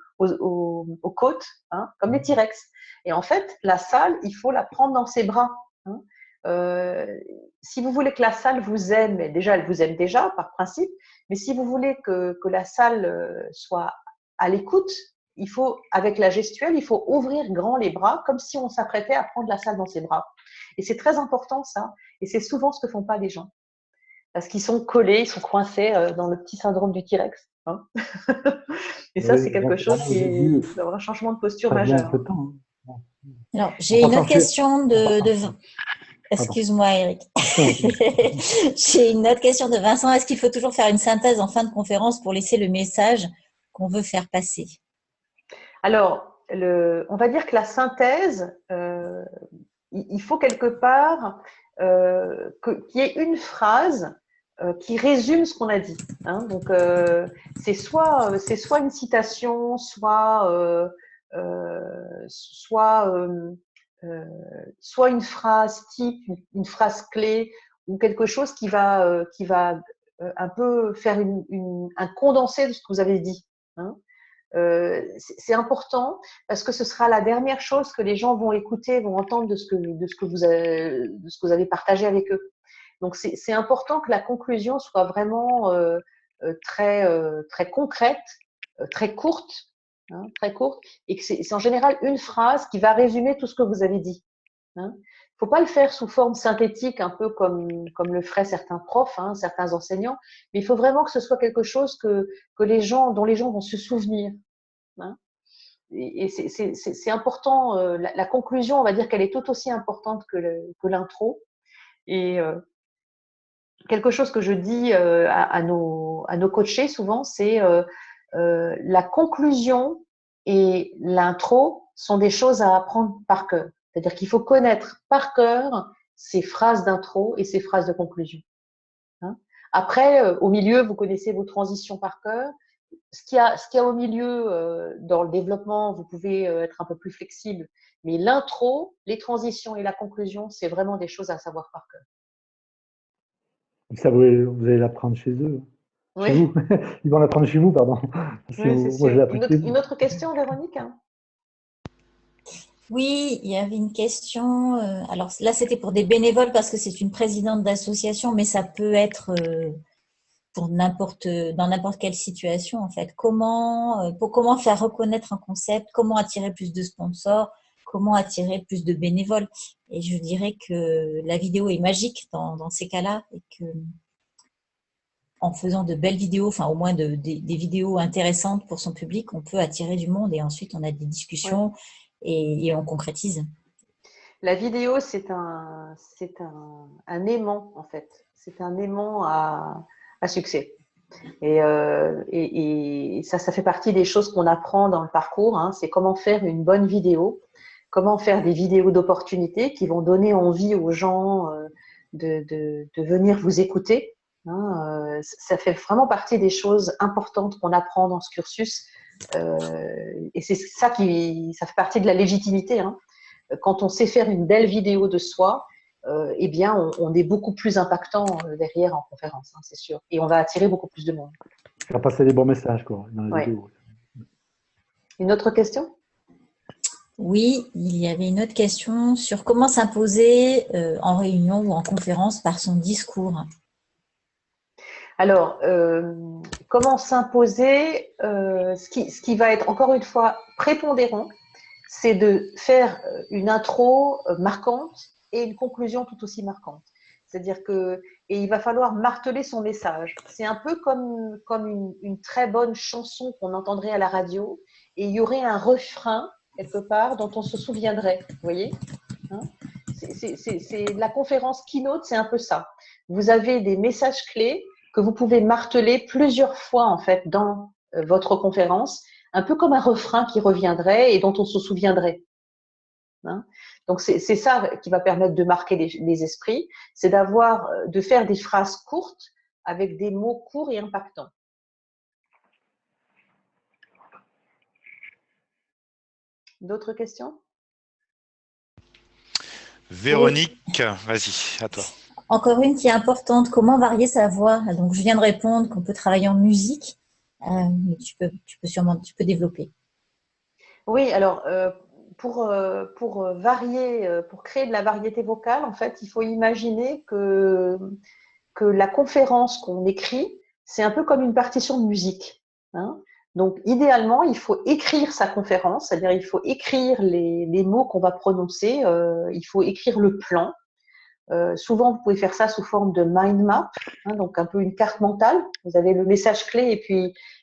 côtes, hein, comme les T-Rex. Et en fait, la salle, il faut la prendre dans ses bras. Hein. Euh, si vous voulez que la salle vous aime, déjà, elle vous aime déjà par principe, mais si vous voulez que la salle soit à l'écoute, il faut, avec la gestuelle, il faut ouvrir grand les bras comme si on s'apprêtait à prendre la salle dans ses bras. Et c'est très important ça, et c'est souvent ce que font pas les gens, parce qu'ils sont collés, ils sont coincés dans le petit syndrome du T-Rex. Hein. Et ça, c'est Oui, quelque donc, chose au début, qui doit avoir un changement de posture ça vient un majeur. peu Hein. de temps. Hein. Alors, En j'ai une partant autre question en partant pardon. Excuse-moi, Eric. Non, J'ai une autre question de Vincent. Est-ce qu'il faut toujours faire une synthèse en fin de conférence pour laisser le message qu'on veut faire passer? Alors, on va dire que la synthèse, il faut quelque part qu'il y ait une phrase qui résume ce qu'on a dit. Hein. Donc, c'est soit une citation, soit une phrase type, une phrase clé ou quelque chose qui va un peu faire un condensé de ce que vous avez dit. Hein. C'est important parce que ce sera la dernière chose que les gens vont écouter, vont entendre de ce que vous avez partagé avec eux. Donc, c'est important que la conclusion soit vraiment très concrète, très courte, hein, très courte, et que c'est en général une phrase qui va résumer tout ce que vous avez dit. Hein. Il ne faut pas le faire sous forme synthétique, un peu comme le feraient certains profs, hein, certains enseignants, mais il faut vraiment que ce soit quelque chose dont les gens vont se souvenir. Hein. Et c'est important, la conclusion, on va dire qu'elle est tout aussi importante que l'intro. Et quelque chose que je dis à nos coachés souvent, c'est la conclusion et l'intro sont des choses à apprendre par cœur. C'est-à-dire qu'il faut connaître par cœur ces phrases d'intro et ces phrases de conclusion. Hein. Après, au milieu, vous connaissez vos transitions par cœur. Ce qu'il y a au milieu, dans le développement, vous pouvez être un peu plus flexible. Mais l'intro, les transitions et la conclusion, c'est vraiment des choses à savoir par cœur. Ça, vous allez l'apprendre chez eux. Chez Oui, vous. Ils vont l'apprendre chez vous, pardon. oui, c'est Moi, je l'ai sûr. appris chez vous. Une autre question, Véronique? Oui, il y avait une question. Alors là, c'était pour des bénévoles parce que c'est une présidente d'association, mais ça peut être pour dans n'importe quelle situation en fait. Comment faire reconnaître un concept, comment attirer plus de sponsors, comment attirer plus de bénévoles. Et je dirais que la vidéo est magique dans ces cas-là et que en faisant de belles vidéos, enfin au moins des vidéos intéressantes pour son public, on peut attirer du monde et ensuite on a des discussions et on concrétise. La vidéo, c'est un aimant, en fait. C'est un aimant à succès. Et ça fait partie des choses qu'on apprend dans le parcours. Hein. C'est comment faire une bonne vidéo, comment faire des vidéos d'opportunité qui vont donner envie aux gens de venir vous écouter. Hein. Ça fait vraiment partie des choses importantes qu'on apprend dans ce cursus. Et c'est ça ça fait partie de la légitimité. Hein. Quand on sait faire une belle vidéo de soi, eh bien, on est beaucoup plus impactant derrière en conférence, hein, c'est sûr. Et on va attirer beaucoup plus de monde. Faire passer les bons messages, quoi, dans la vidéo. Une autre question? Oui, il y avait une autre question sur comment s'imposer en réunion ou en conférence par son discours. Alors, comment s'imposer ce qui va être, encore une fois, prépondérant, c'est de faire une intro marquante et une conclusion tout aussi marquante. C'est-à-dire et il va falloir marteler son message. C'est un peu comme une très bonne chanson qu'on entendrait à la radio, et il y aurait un refrain quelque part dont on se souviendrait. Vous voyez, hein? C'est la conférence keynote, c'est un peu ça. Vous avez des messages clés que vous pouvez marteler plusieurs fois en fait dans votre conférence, un peu comme un refrain qui reviendrait et dont on se souviendrait. Hein. Donc c'est ça qui va permettre de marquer les esprits, c'est de faire des phrases courtes avec des mots courts et impactants. D'autres questions? Véronique, vas-y, à toi. Encore une qui est importante, comment varier sa voix? Donc je viens de répondre qu'on peut travailler en musique, mais tu peux développer. Oui, alors pour varier, pour créer de la variété vocale, en fait, il faut imaginer que la conférence qu'on écrit, c'est un peu comme une partition de musique. Hein. Donc, idéalement, il faut écrire sa conférence, c'est-à-dire il faut écrire les mots qu'on va prononcer, il faut écrire le plan. Souvent, vous pouvez faire ça sous forme de mind map, hein, donc un peu une carte mentale. Vous avez le message clé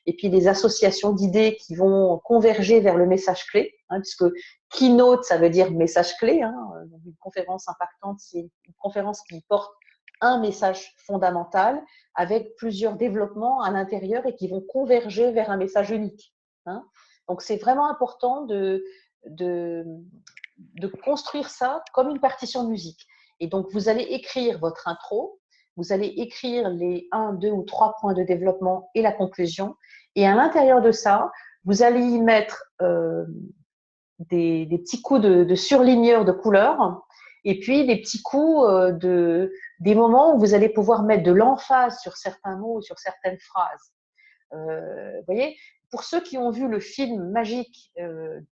et puis les associations d'idées qui vont converger vers le message clé, hein, puisque keynote, ça veut dire message clé. Hein, donc une conférence impactante, c'est une conférence qui porte un message fondamental avec plusieurs développements à l'intérieur et qui vont converger vers un message unique. Hein. Donc, c'est vraiment important de construire ça comme une partition de musique. Et donc, vous allez écrire votre intro, vous allez écrire les 1, 2 ou 3 points de développement et la conclusion. Et à l'intérieur de ça, vous allez y mettre des petits coups de surligneur de couleurs et puis des petits coups des moments où vous allez pouvoir mettre de l'emphase sur certains mots, sur certaines phrases. Vous voyez, pour ceux qui ont vu le film magique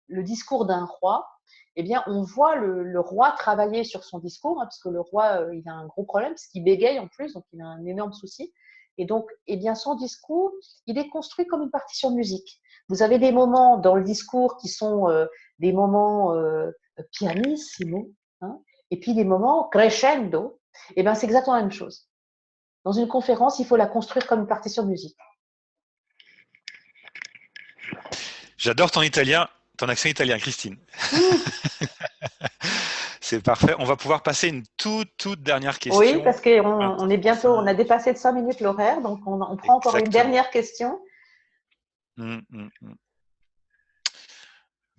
Le discours d'un roi, eh bien, on voit le roi travailler sur son discours, hein, parce que le roi, il a un gros problème, parce qu'il bégaye en plus, donc il a un énorme souci. Et donc, eh bien, son discours, il est construit comme une partition de musique. Vous avez des moments dans le discours qui sont des moments pianissimo, hein, et puis des moments crescendo. Eh bien, c'est exactement la même chose. Dans une conférence, il faut la construire comme une partition de musique. J'adore ton accent italien, Christine. C'est parfait. On va pouvoir passer une toute dernière question. Oui, parce qu'on est bientôt, on a dépassé de 5 minutes l'horaire, donc on prend encore une dernière question.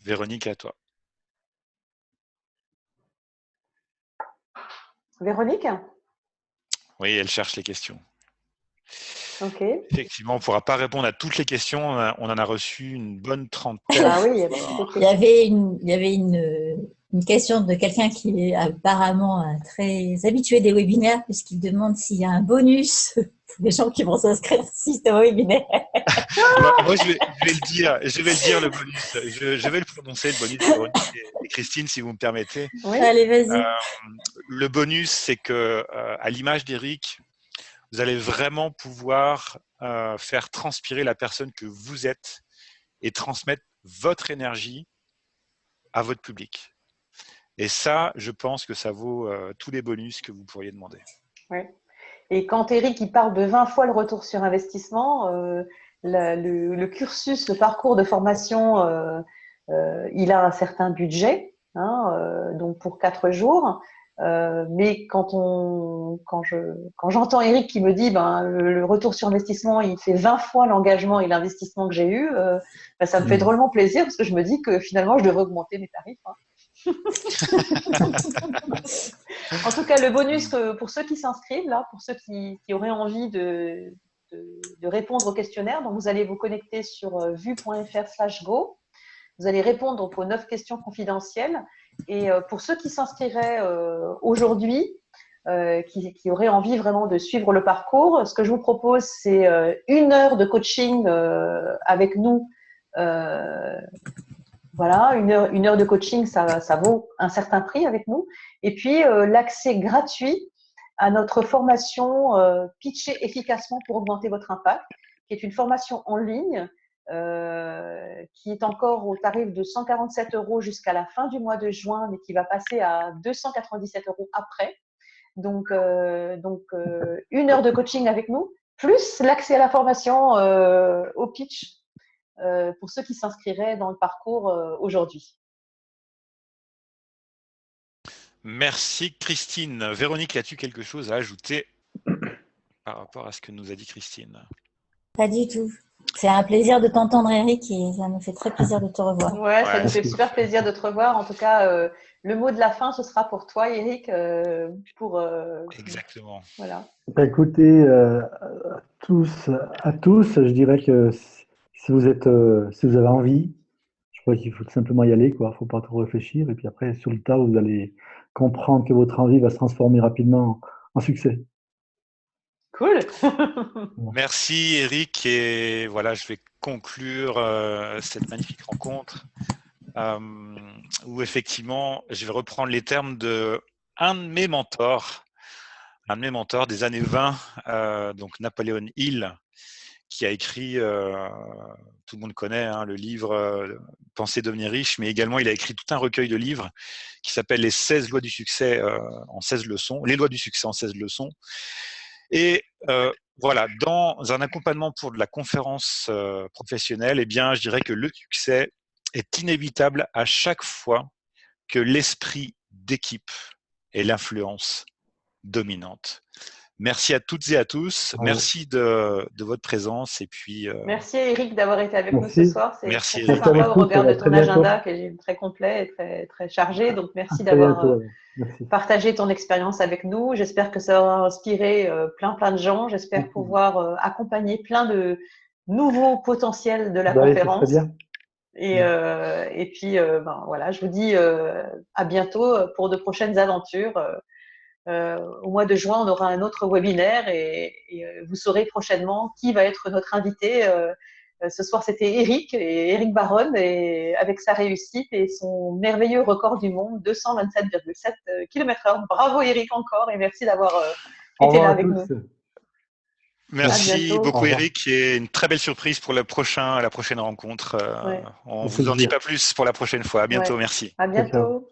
Véronique, à toi. Véronique? Oui, elle cherche les questions. Ok. Effectivement, on ne pourra pas répondre à toutes les questions. On en a reçu une bonne trentaine. Ah oui, il y avait une question de quelqu'un qui est apparemment très habitué des webinaires, puisqu'il demande s'il y a un bonus pour les gens qui vont s'inscrire au webinaire. Moi, je vais le dire, le bonus. Je vais le prononcer, le bonus, Véronique et Christine, si vous me permettez. Oui. Allez, vas-y. Le bonus, c'est que, à l'image d'Éric, vous allez vraiment pouvoir faire transpirer la personne que vous êtes et transmettre votre énergie à votre public. Et ça, je pense que ça vaut tous les bonus que vous pourriez demander. Oui. Et quand Éric il parle de 20 fois le retour sur investissement, le cursus, le parcours de formation, il a un certain budget, hein, donc pour 4 jours. Mais quand j'entends Éric qui me dit le retour sur investissement, il fait 20 fois l'engagement et l'investissement que j'ai eu, ça me fait drôlement plaisir parce que je me dis que finalement, je devrais augmenter mes tarifs. Hein. En tout cas, le bonus pour ceux qui s'inscrivent, là, pour ceux qui auraient envie de répondre au questionnaire, donc vous allez vous connecter sur vue.fr/go. Vous allez répondre aux 9 questions confidentielles. Et pour ceux qui s'inscriraient aujourd'hui, qui auraient envie vraiment de suivre le parcours, ce que je vous propose, c'est 1 heure de coaching avec nous. Voilà, une heure de coaching, ça vaut un certain prix avec nous. Et puis, l'accès gratuit à notre formation Pitcher efficacement pour augmenter votre impact, qui est une formation en ligne qui est encore au tarif de 147 € jusqu'à la fin du mois de juin, mais qui va passer à 297 € après. Donc 1 heure de coaching avec nous, plus l'accès à la formation au pitch pour ceux qui s'inscriraient dans le parcours aujourd'hui. Merci Christine. Véronique, as-tu quelque chose à ajouter par rapport à ce que nous a dit Christine? Pas du tout. C'est un plaisir de t'entendre, Eric, et ça nous fait très plaisir de te revoir. Ouais, ça nous fait super plaisir de te revoir. En tout cas, le mot de la fin, ce sera pour toi, Eric. Exactement. Voilà. Écoutez, à tous, je dirais que si vous avez envie, je crois qu'il faut tout simplement y aller, quoi. Il ne faut pas trop réfléchir. Et puis après, sur le tas, vous allez comprendre que votre envie va se transformer rapidement en succès. Cool. Merci Eric. Et voilà, je vais conclure cette magnifique rencontre où effectivement, je vais reprendre les termes d'un de mes mentors des années 20, donc Napoléon Hill, qui a écrit, tout le monde connaît hein, le livre Penser devenir riche, mais également il a écrit tout un recueil de livres qui s'appelle Les 16 lois du succès en 16 leçons, les lois du succès en 16 leçons. Et voilà, dans un accompagnement pour de la conférence professionnelle, eh bien, je dirais que le succès est inévitable à chaque fois que l'esprit d'équipe est l'influence dominante. Merci à toutes et à tous. Merci de votre présence. Et puis, merci Eric d'avoir été avec nous ce soir. C'est merci très sympa au regard de ton agenda qui est très complet et très chargé. Donc merci d'avoir partagé ton expérience avec nous. J'espère que ça aura inspiré plein de gens. J'espère pouvoir accompagner plein de nouveaux potentiels de la conférence. Très bien. Et puis voilà, je vous dis à bientôt pour de prochaines aventures. Au mois de juin, on aura un autre webinaire et vous saurez prochainement qui va être notre invité. Ce soir, c'était Eric Baron, et avec sa réussite et son merveilleux record du monde, 227,7 km/h. Bravo Eric encore et merci d'avoir été là avec nous. Merci bientôt. beaucoup Au revoir. Eric, et une très belle surprise pour la prochaine rencontre. Ouais. On Au vous en dit plaisir. pas plus pour la prochaine fois. À bientôt, Ouais. merci. À Ciao, ciao. bientôt.